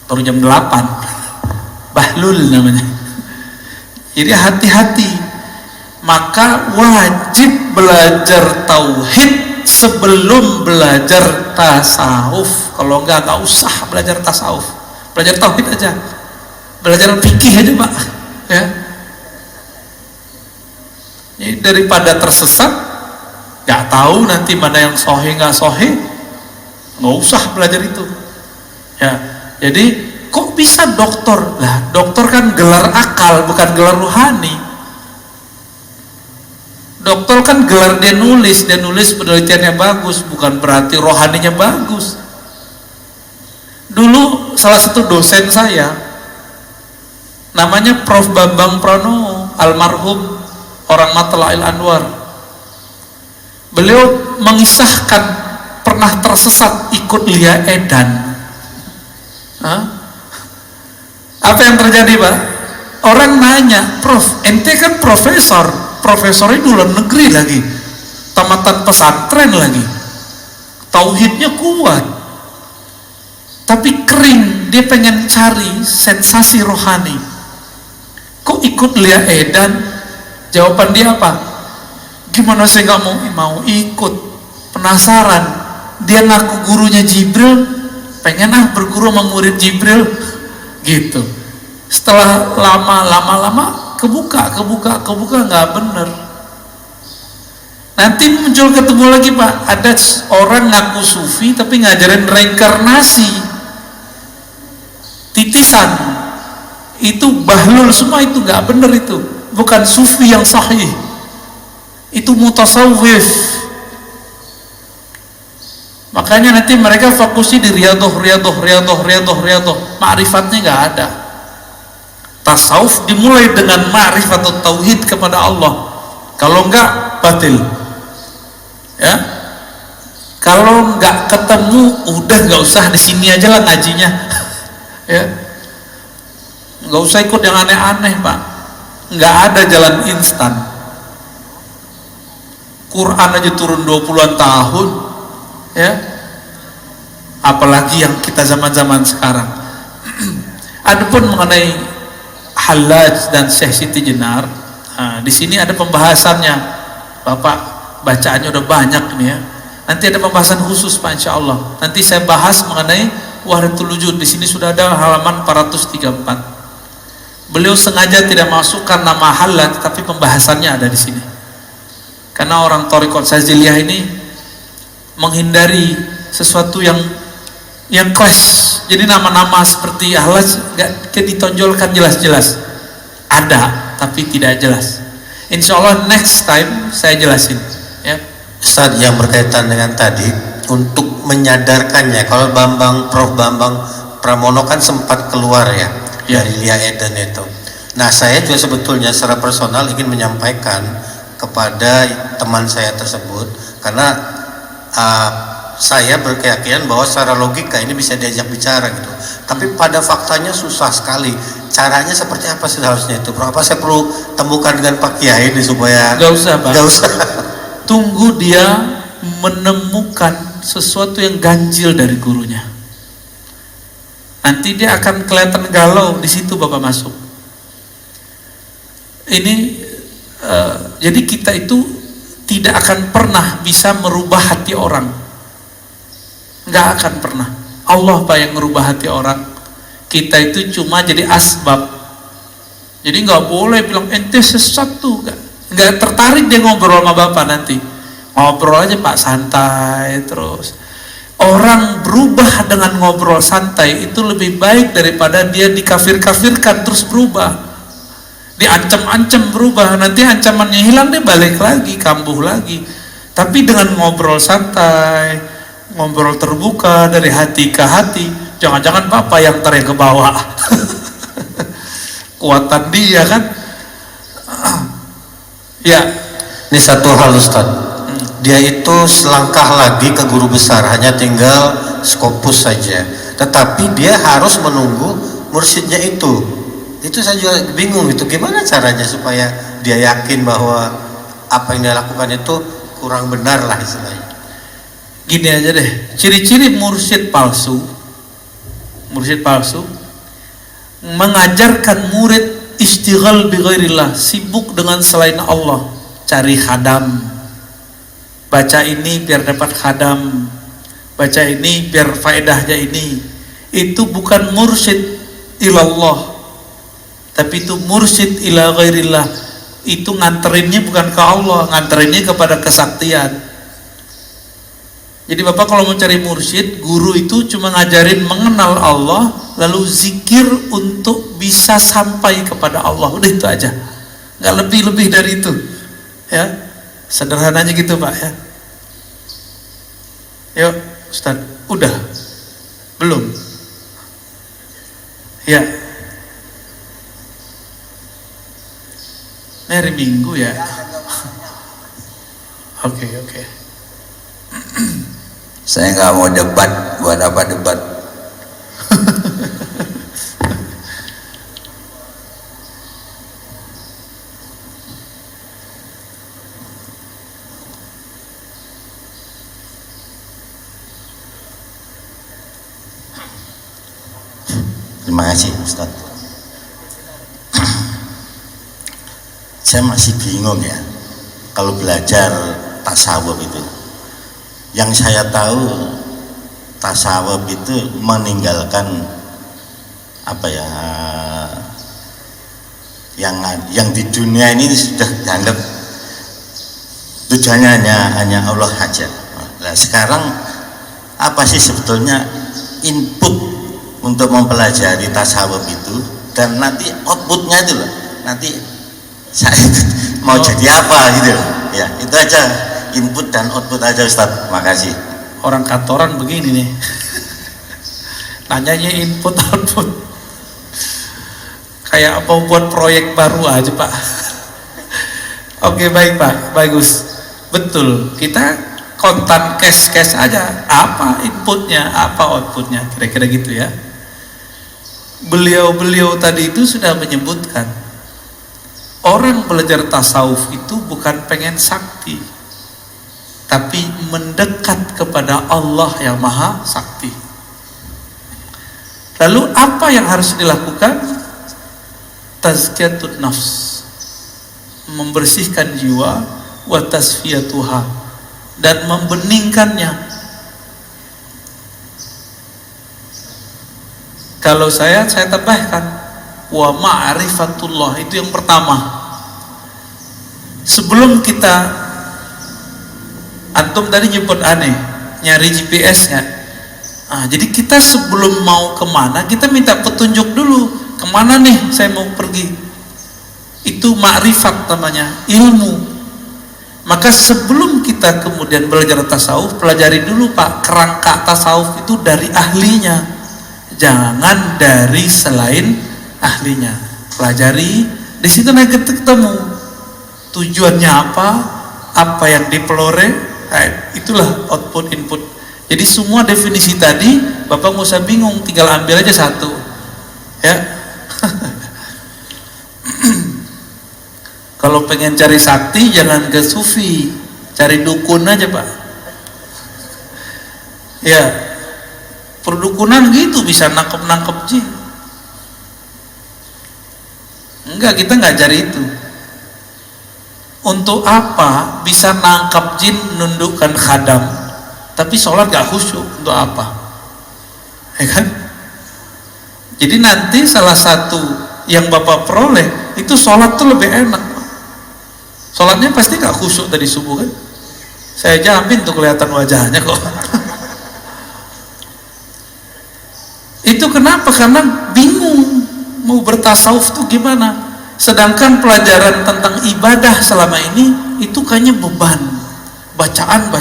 Baru jam 8. Bahlul namanya. Jadi hati-hati. Maka wajib belajar tauhid sebelum belajar tasawuf. Kalau enggak usah belajar tasawuf. Belajar tauhid aja. Belajar fikih aja Pak. Ya. Jadi daripada tersesat, nggak tahu nanti mana yang sohe nggak sohe, nggak usah belajar itu. Ya, jadi kok bisa dokter? Lah, dokter kan gelar akal, bukan gelar rohani. Dokter kan gelar dia nulis penelitiannya bagus, bukan berarti rohaninya bagus. Dulu salah satu dosen saya, namanya Prof. Bambang Pranowo, almarhum, orang Matla'il Anwar. Beliau mengisahkan pernah tersesat ikut Lia Edan. Hah? Apa yang terjadi Pak? Orang nanya, Prof, ente kan profesornya di luar negeri lagi, tamatan pesantren lagi, tauhidnya kuat, tapi kering, dia pengen cari sensasi rohani. Kok ikut Lia Edan? Jawaban dia apa? Gimana sih nggak mau ikut? Penasaran. Dia ngaku gurunya Jibril, pengen berguru sama murid Jibril, gitu. Setelah lama kebuka nggak bener. Nanti muncul ketemu lagi Pak, ada orang ngaku sufi tapi ngajarin reinkarnasi, titisan, itu bahlul semua, itu nggak bener, itu bukan sufi yang sahih, itu mutasawwif. Makanya nanti mereka fokusnya di riyadhah, ma'rifatnya nggak ada. Tasawuf dimulai dengan ma'rifat atau tauhid kepada Allah, kalau enggak batil ya. Kalau enggak ketemu, udah nggak usah, di sini aja lah ngajinya ya, nggak usah ikut yang aneh-aneh Pak. Nggak ada jalan instan. Quran aja turun 20-an tahun ya, apalagi yang kita zaman-zaman sekarang. Adapun mengenai Hallaj dan Syekh Siti Jenar, di sini ada pembahasannya Bapak, bacaannya udah banyak nih ya. Nanti ada pembahasan khusus Pak, insya Allah. Nanti saya bahas mengenai Wahdatul Wujud. Di sini sudah ada halaman 434. Beliau sengaja tidak masukkan nama Hallaj, tapi pembahasannya ada di sini. Karena orang Thariqat Syadziliyah ini menghindari sesuatu yang kelas. Jadi nama-nama seperti Hallaj gak ditonjolkan jelas-jelas. Ada, tapi tidak jelas. Insya Allah next time saya jelasin ya. Ustaz, yang berkaitan dengan tadi, untuk menyadarkannya, kalau Prof. Bambang Pramono kan sempat keluar ya, dari Lia Eden itu. Nah, saya juga sebetulnya secara personal ingin menyampaikan kepada teman saya tersebut, karena saya berkeyakinan bahwa secara logika ini bisa diajak bicara gitu, tapi pada faktanya susah sekali. Caranya seperti apa sih harusnya itu, Prof? Apa saya perlu temukan dengan Pak Kiai ini supaya? Gak usah Pak, gak usah. Tunggu dia menemukan sesuatu yang ganjil dari gurunya, nanti dia akan kelihatan galau. Di situ Bapak masuk. Ini jadi kita itu tidak akan pernah bisa merubah hati orang, nggak akan pernah. Allah Pak yang merubah hati orang. Kita itu cuma jadi asbab. Jadi nggak boleh bilang ente sesat tuh, nggak tertarik dia ngobrol sama Bapak. Nanti ngobrol aja Pak, santai terus. Orang berubah dengan ngobrol santai itu lebih baik daripada dia dikafir-kafirkan terus berubah, diancam-ancam berubah. Nanti ancamannya hilang, dia balik lagi, kambuh lagi. Tapi dengan ngobrol santai, ngobrol terbuka dari hati ke hati, jangan-jangan Bapak yang tarik ke bawah. Kuatan dia kan. Ya, ini satu hal Ustaz, dia itu selangkah lagi ke guru besar, hanya tinggal Skopus saja, tetapi dia harus menunggu mursyidnya itu saya juga bingung itu gimana caranya supaya dia yakin bahwa apa yang dia lakukan itu kurang benar lah istilahnya. Gini aja deh, ciri-ciri mursyid palsu mengajarkan murid istighal bi ghairillah, sibuk dengan selain Allah, cari khadam, baca ini biar dapat khadam, baca ini biar faedahnya ini. Itu bukan mursyid ilallah, tapi itu mursyid ila ghairillah. Itu nganterinnya bukan ke Allah, nganterinnya kepada kesaktian. Jadi Bapak kalau mau cari mursyid, guru itu cuma ngajarin mengenal Allah, lalu zikir untuk bisa sampai kepada Allah. Udah itu aja, nggak lebih dari itu ya. Sederhananya gitu Pak ya. Yuk Ustaz, udah? Belum? Ya, ini hari Minggu ya. Oke. Saya nggak mau debat, buat apa debat? Terima kasih Ustaz. Saya masih bingung ya kalau belajar tasawuf itu. Yang saya tahu tasawuf itu meninggalkan apa ya, yang di dunia ini sudah dianggap tujuannya hanya Allah saja. Nah, sekarang apa sih sebetulnya input untuk mempelajari tasawuf itu, dan nanti outputnya itu loh, nanti saya mau jadi apa gitu loh. Ya itu aja, input dan output aja Ustadz. Makasih. Orang kantoran begini nih, nanyanya input output, kayak apa buat proyek baru aja Pak. Oke, baik Pak, bagus, betul, kita kontan cash aja, apa inputnya, apa outputnya, kira-kira gitu ya. Beliau tadi itu sudah menyebutkan, orang belajar tasawuf itu bukan pengen sakti, tapi mendekat kepada Allah yang maha sakti. Lalu apa yang harus dilakukan? Tazkiyatun nafs, membersihkan jiwa, wa tasfiyatuha, dan membeningkannya. Kalau saya tambahkan wa ma'rifatullah, itu yang pertama. Sebelum kita, antum tadi nyebut aneh, nyari GPS-nya. Jadi kita sebelum mau kemana, kita minta petunjuk dulu, kemana nih saya mau pergi. Itu ma'rifat namanya, ilmu. Maka sebelum kita kemudian belajar tasawuf, pelajari dulu Pak, kerangka tasawuf itu dari ahlinya, jangan dari selain ahlinya. Pelajari, di situ nanti ketemu tujuannya apa yang dipelore. Itulah output input. Jadi semua definisi tadi Bapak nggak usah bingung, tinggal ambil aja satu ya. Kalau pengen cari sakti jangan ke sufi, cari dukun aja Pak ya. Perdukunan gitu bisa nangkep jin. Enggak, kita nggak cari itu. Untuk apa bisa nangkap jin, nundukkan khadam, tapi sholat gak khusyuk? Untuk apa? Ya kan? Jadi nanti salah satu yang Bapak peroleh itu sholat tuh lebih enak. Sholatnya pasti gak khusyuk tadi subuh kan? Saya jamin tuh kelihatan wajahnya kok. Itu kenapa? Karena bingung mau bertasawuf tuh gimana. Sedangkan pelajaran tentang ibadah selama ini itu kayaknya beban. Bacaan.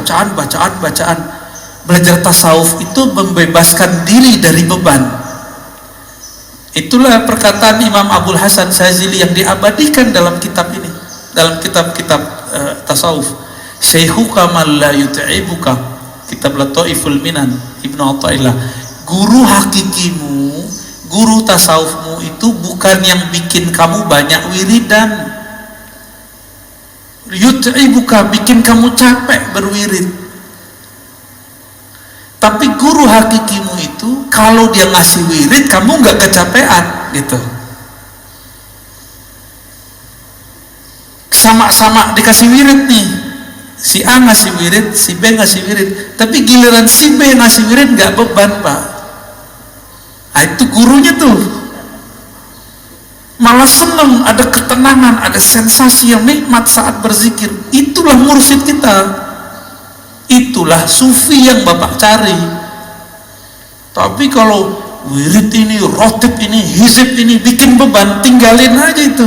Belajar tasawuf itu membebaskan diri dari beban. Itulah perkataan Imam Abul Hasan Syazili yang diabadikan dalam kitab ini, dalam kitab-kitab tasawuf. Syekhuka man la yut'ibuka, kitab Lataiful Minan Ibnu Athaillah. Guru hakikimu, guru tasawufmu itu bukan yang bikin kamu banyak wiridan, yut'ibuka, bikin kamu capek berwirid. Tapi guru hakikimu itu kalau dia ngasih wirid kamu nggak kecapean gitu. Sama-sama dikasih wirid nih, si A ngasih wirid, si B ngasih wirid, tapi giliran si B ngasih wirid nggak beban Pak. Itu gurunya tuh malah seneng, ada ketenangan, ada sensasi yang nikmat saat berzikir. Itulah mursyid kita, itulah sufi yang Bapak cari. Tapi kalau wirid ini, rotib ini, hizib ini bikin beban, tinggalin aja itu.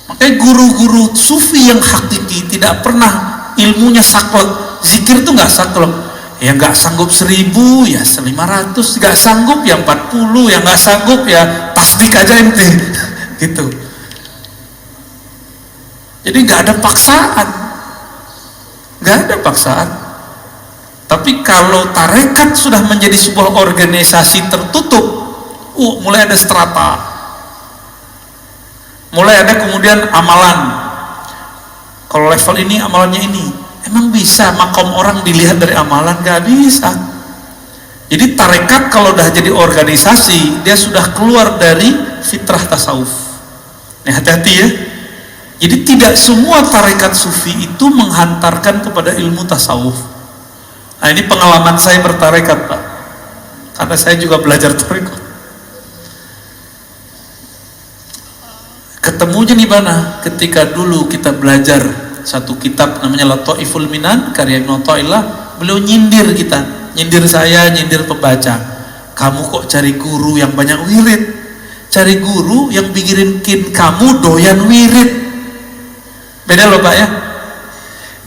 Makanya guru-guru sufi yang hakiki tidak pernah ilmunya saklek. Zikir tuh nggak saklek. Ya nggak sanggup 1000 ya 500, nggak sanggup ya 40, yang nggak sanggup ya tasbih aja ente gitu. Jadi nggak ada paksaan. Tapi kalau tarekat sudah menjadi sebuah organisasi tertutup, mulai ada strata, mulai ada kemudian amalan. Kalau level ini amalannya ini. Emang bisa makom orang dilihat dari amalan? Gak bisa. Jadi tarekat kalau udah jadi organisasi, dia sudah keluar dari fitrah tasawuf. Nih hati-hati ya. Jadi tidak semua tarekat sufi itu menghantarkan kepada ilmu tasawuf. Nah ini pengalaman saya bertarekat Pak, karena saya juga belajar tarekat. Ketemunya di mana? Ketika dulu kita belajar satu kitab namanya Lataiful Minan karya Ibnu Athaillah, beliau nyindir kita, nyindir saya, nyindir pembaca. Kamu kok cari guru yang banyak wirid, cari guru yang bikin kamu doyan wirid. Beda loh Pak ya.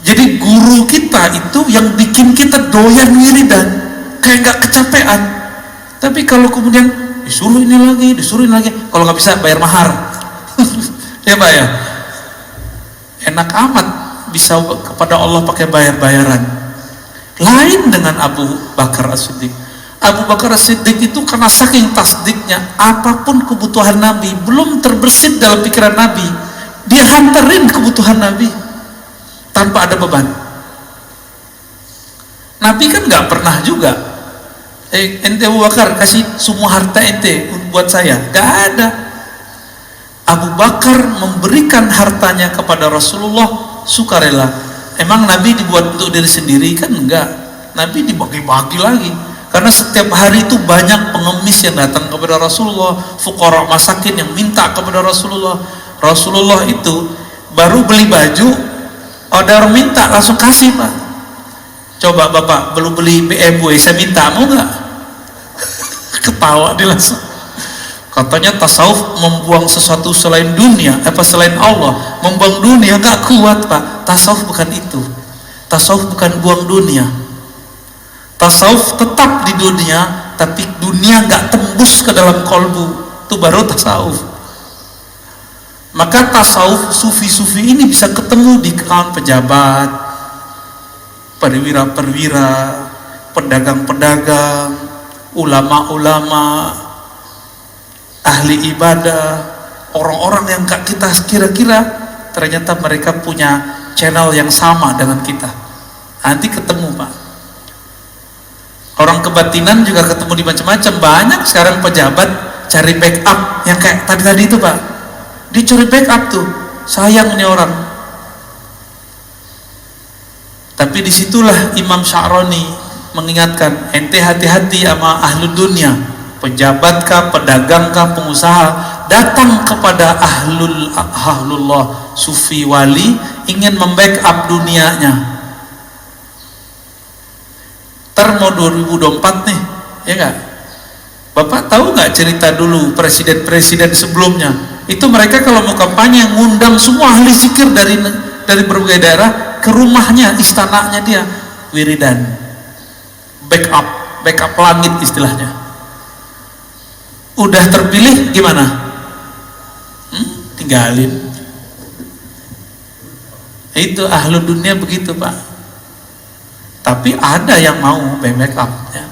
Jadi guru kita itu yang bikin kita doyan wiridan, kayak nggak kecapean. Tapi kalau kemudian disuruh ini lagi, kalau nggak bisa bayar mahar. Ya Pak ya. Enak amat bisa kepada Allah pakai bayar-bayaran. Lain dengan Abu Bakar As-Siddiq. Abu Bakar As-Siddiq itu karena saking tasdiknya, apapun kebutuhan Nabi belum terbersit dalam pikiran Nabi, dia hantarin kebutuhan Nabi tanpa ada beban. Nabi kan nggak pernah juga ente Abu Bakar kasih semua harta ente buat saya, nggak ada. Abu Bakar memberikan hartanya kepada Rasulullah sukarela. Emang Nabi dibuat untuk diri sendiri? Kan enggak. Nabi dibagi-bagi lagi. Karena setiap hari itu banyak pengemis yang datang kepada Rasulullah, fuqara masakin yang minta kepada Rasulullah. Rasulullah itu baru beli baju, ada orang minta langsung kasih Pak. Coba Bapak belum beli BMW, saya minta, mau nggak? Ketawa dia langsung. Katanya tasawuf membuang sesuatu selain dunia, selain Allah, membuang dunia, nggak kuat Pak. Tasawuf bukan itu. Tasawuf bukan buang dunia. Tasawuf tetap di dunia, tapi dunia nggak tembus ke dalam kolbu. Itu baru tasawuf. Maka tasawuf sufi-sufi ini bisa ketemu di kalangan pejabat, perwira-perwira, pedagang-pedagang, ulama-ulama, ahli ibadah, orang-orang yang kita kira-kira ternyata mereka punya channel yang sama dengan kita. Nanti ketemu Pak. Orang kebatinan juga ketemu di macam-macam. Banyak sekarang pejabat cari backup yang kayak tadi itu Pak. Dia cari backup tuh. Sayang ini orang. Tapi disitulah Imam Sya'rani mengingatkan, ente hati-hati sama ahlul dunia. Pejabatkah, pedagangkah, pengusaha datang kepada ahlullah, sufi wali, ingin membackup dunianya. Mau 2024 nih, ya nggak? Bapak tahu nggak cerita dulu presiden-presiden sebelumnya? Itu mereka kalau mau kampanye ngundang semua ahli zikir dari berbagai daerah ke rumahnya, istananya dia, wiridan, backup langit istilahnya. Udah terpilih gimana? Tinggalin. Itu ahlu dunia begitu Pak. Tapi ada yang mau backup ya.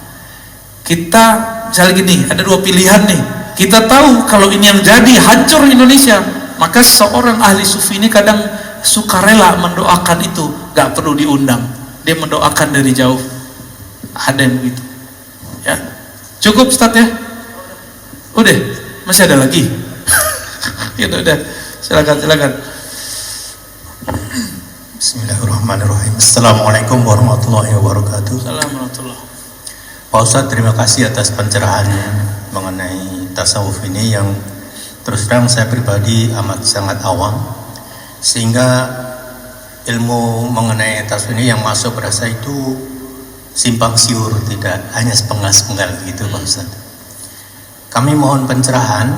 Kita misalnya gini, ada dua pilihan nih. Kita tahu kalau ini yang jadi hancur Indonesia, maka seorang ahli sufi ini kadang sukarela mendoakan itu, gak perlu diundang. Dia mendoakan dari jauh. Ada yang begitu. Ya. Cukup Ustaz ya? Udah, masih ada lagi. Ya udah, silakan. Bismillahirrahmanirrahim. Assalamualaikum warahmatullahi wabarakatuh. Assalamualaikum. Pak Ustadz, terima kasih atas pencerahannya mengenai tasawuf ini yang terus terang saya pribadi amat sangat awam, sehingga ilmu mengenai tasawuf ini yang masuk berasa itu simpang siur, tidak hanya sepenggal-sepenggal gitu Pak Ustadz. Kami mohon pencerahan.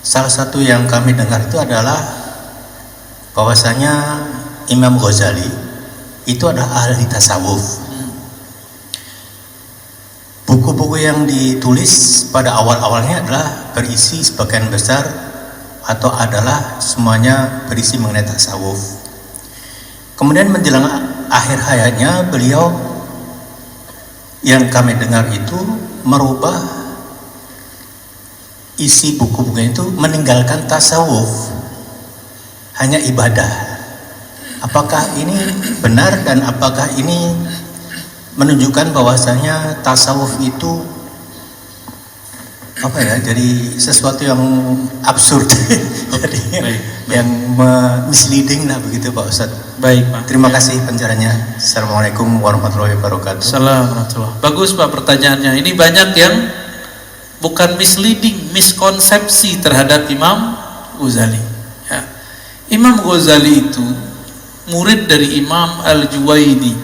Salah satu yang kami dengar itu adalah bahwasanya Imam Ghazali itu adalah ahli tasawuf. Buku-buku yang ditulis pada awal-awalnya adalah berisi sebagian besar atau adalah semuanya berisi mengenai tasawuf. Kemudian menjelang akhir hayatnya beliau, yang kami dengar itu merubah isi buku-bukunya itu, meninggalkan tasawuf, hanya ibadah. Apakah ini benar dan apakah ini menunjukkan bahwasanya tasawuf itu jadi sesuatu yang absurd, jadi yang misleading lah begitu Pak Ustadz. Baik Pak. Terima kasih pencerahannya. Assalamualaikum warahmatullahi wabarakatuh. Assalamualaikum. Bagus Pak pertanyaannya. Ini banyak yang bukan misleading, miskonsepsi terhadap Imam Ghazali. Ya. Imam Ghazali itu murid dari Imam Al-Juwaini.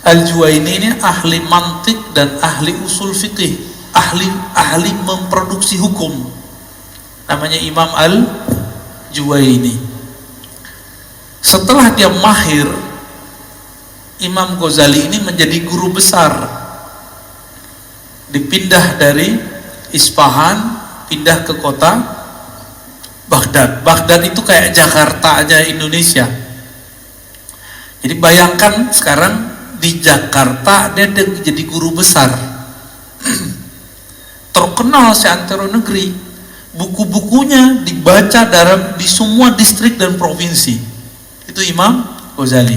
Al-Juwaini ini ahli mantik dan ahli usul fikih, ahli memproduksi hukum. Namanya Imam Al-Juwaini. Setelah dia mahir, Imam Ghazali ini menjadi guru besar. Dipindah dari Isfahan, pindah ke kota Baghdad. Baghdad itu kayak Jakarta aja Indonesia. Jadi bayangkan sekarang di Jakarta dia jadi guru besar. Terkenal seantero negeri. Buku-bukunya dibaca di semua distrik dan provinsi. Itu Imam Ghazali.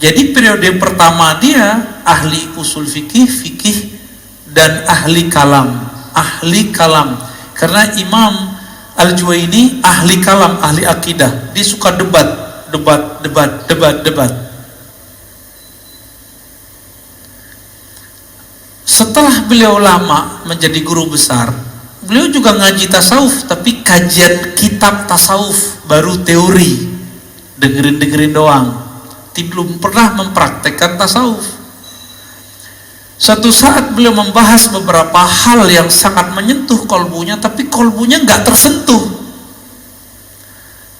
Jadi periode pertama dia ahli usul fikih dan ahli kalam. Karena Imam Al-Juwaini ahli kalam, ahli akidah. Dia suka debat. Setelah beliau lama menjadi guru besar, beliau juga ngaji tasawuf, tapi kajian kitab tasawuf baru teori, dengerin doang, belum pernah mempraktekkan tasawuf. Suatu saat beliau membahas beberapa hal yang sangat menyentuh kolbunya, tapi kolbunya nggak tersentuh.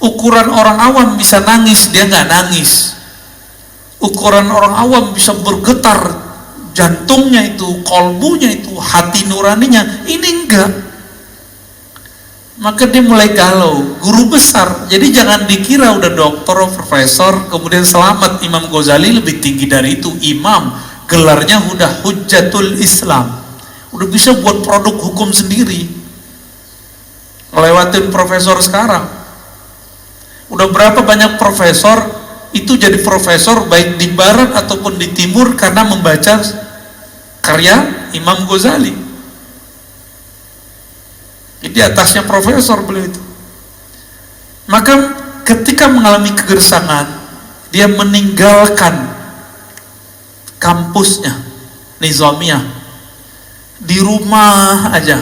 Ukuran orang awam bisa nangis, dia nggak nangis. Ukuran orang awam bisa bergetar jantungnya itu, kolbunya itu, hati nuraninya, ini enggak. Maka dia mulai galau. Guru besar, jadi jangan dikira udah doktor, profesor, kemudian selamat. Imam Ghazali lebih tinggi dari itu. Imam, gelarnya udah Hujjatul Islam, udah bisa buat produk hukum sendiri, ngelewatin profesor sekarang. Udah berapa banyak profesor itu jadi profesor baik di barat ataupun di timur karena membaca karya Imam Ghazali. Di atasnya profesor beliau itu. Maka ketika mengalami kegersangan, dia meninggalkan kampusnya Nizamiyah, di rumah aja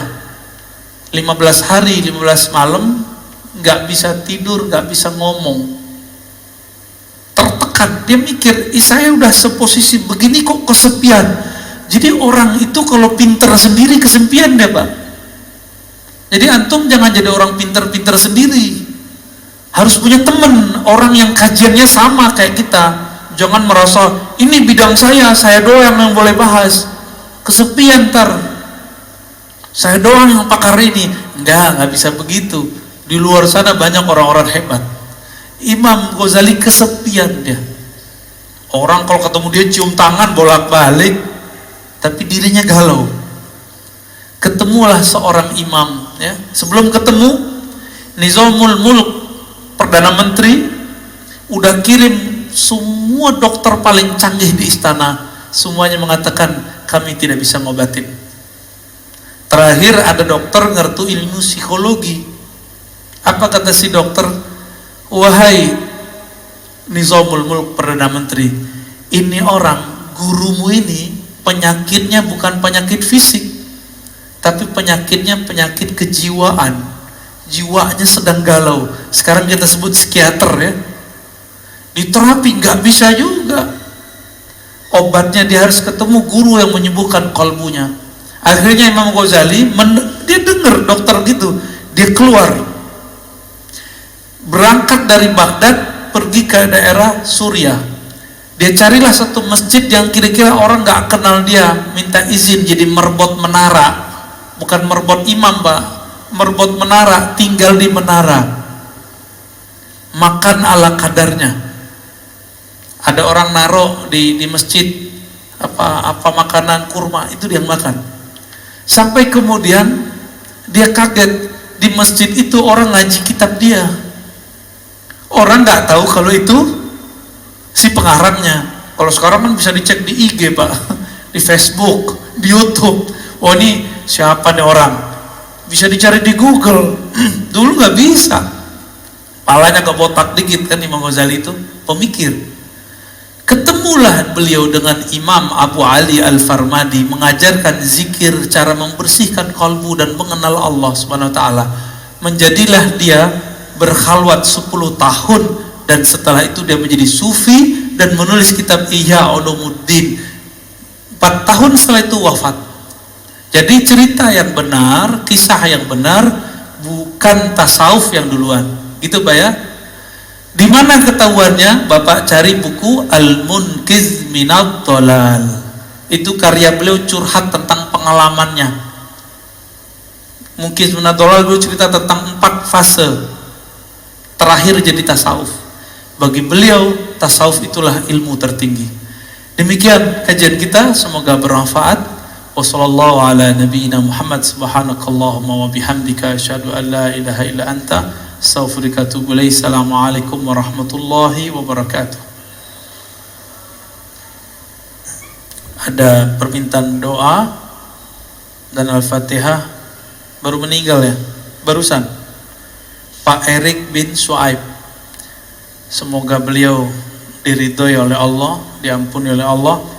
15 hari 15 malam, nggak bisa tidur, nggak bisa ngomong, tertekan. Dia mikir, saya udah seposisi begini kok kesepian. Jadi orang itu kalau pinter sendiri kesepian deh Pak. Jadi antum jangan jadi orang pinter-pinter sendiri, harus punya temen, orang yang kajiannya sama kayak kita. Jangan merasa ini bidang saya doang yang boleh bahas, kesepian ntar, saya doang yang pakar ini. Nggak bisa begitu. Di luar sana banyak orang-orang hebat. Imam Ghazali kesepian dia. Orang kalau ketemu dia cium tangan bolak-balik, tapi dirinya galau. Ketemulah seorang imam, ya. Sebelum ketemu, Nizamul Mulk, Perdana Menteri, udah kirim semua dokter paling canggih di istana, semuanya mengatakan kami tidak bisa ngobatin. Terakhir ada dokter ngerti ilmu psikologi. Apa kata si dokter? Wahai Nizamul Mulk, Perdana Menteri, ini orang gurumu ini penyakitnya bukan penyakit fisik, tapi penyakitnya penyakit kejiwaan. Jiwanya sedang galau. Sekarang kita sebut psikiater, ya. Diterapi nggak bisa juga. Obatnya dia harus ketemu guru yang menyembuhkan kalbunya. Akhirnya Imam Ghazali dia dengar dokter gitu, dia keluar, berangkat dari Baghdad pergi ke daerah Suriah. Dia carilah satu masjid yang kira-kira orang nggak kenal dia, minta izin jadi merbot menara. Bukan merbot imam Pak, merbot menara, tinggal di menara, makan ala kadarnya. Ada orang naruh di masjid apa makanan kurma, itu dia makan. Sampai kemudian dia kaget, di masjid itu orang ngaji kitab dia. Orang nggak tahu kalau itu si pengarangnya. Kalau sekarang kan bisa dicek di IG Pak, di Facebook, di YouTube. Oh ini siapa nih orang? Bisa dicari di Google. Dulu nggak bisa. Palanya gak botak dikit kan Imam Ghazali itu pemikir. Ketemu bertemulah beliau dengan Imam Abu Ali Al-Farmadi, mengajarkan zikir, cara membersihkan kalbu dan mengenal Allah Subhanahu wa taala. Menjadilah dia berkhalwat 10 tahun, dan setelah itu dia menjadi sufi dan menulis kitab Ihya Ulumuddin. 4 tahun setelah itu wafat. Jadi cerita yang benar, kisah yang benar, bukan tasawuf yang duluan. Gitu Pak ya? Di mana ketahuannya? Bapak cari buku Al-Munqiz Minadh Dhalal. Itu karya beliau, curhat tentang pengalamannya. Munqiz Minadh Dhalal beliau cerita tentang 4 fase terakhir jadi tasawuf. Bagi beliau tasawuf itulah ilmu tertinggi. Demikian kajian kita, semoga bermanfaat. Wassallallahu ala nabiyyina Muhammad, subhanakallahumma wa bihamdika asyhadu an la ilaha illa anta astaghfiruka wa atubu ilaik. Assalamualaikum warahmatullahi wabarakatuh. Ada permintaan doa dan Al-Fatihah. Baru meninggal ya, barusan, Pak Erik bin Suaib. Semoga beliau diridhoi oleh Allah, diampuni oleh Allah.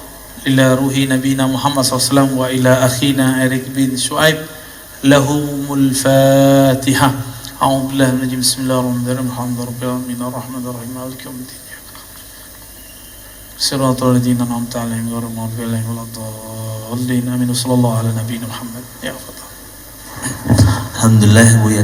Ila ruhi nabiyina Muhammad SAW wa ila akhina Erik bin Suaib. Lahumul Fatihah. A'udzu billahi minasy syaitonir rajim. Bismillahirrahmanirrahim. Alhamdulillahirabbil alamin arrahmanirrahim maliki yaumiddin. Shiratal ladzina an'amta 'alaihim ghairil maghdubi 'alaihim waladdallin. Amin. Sallallahu ala nabiyyina Muhammad. Ya Fatah. Alhamdulillah Bu ya.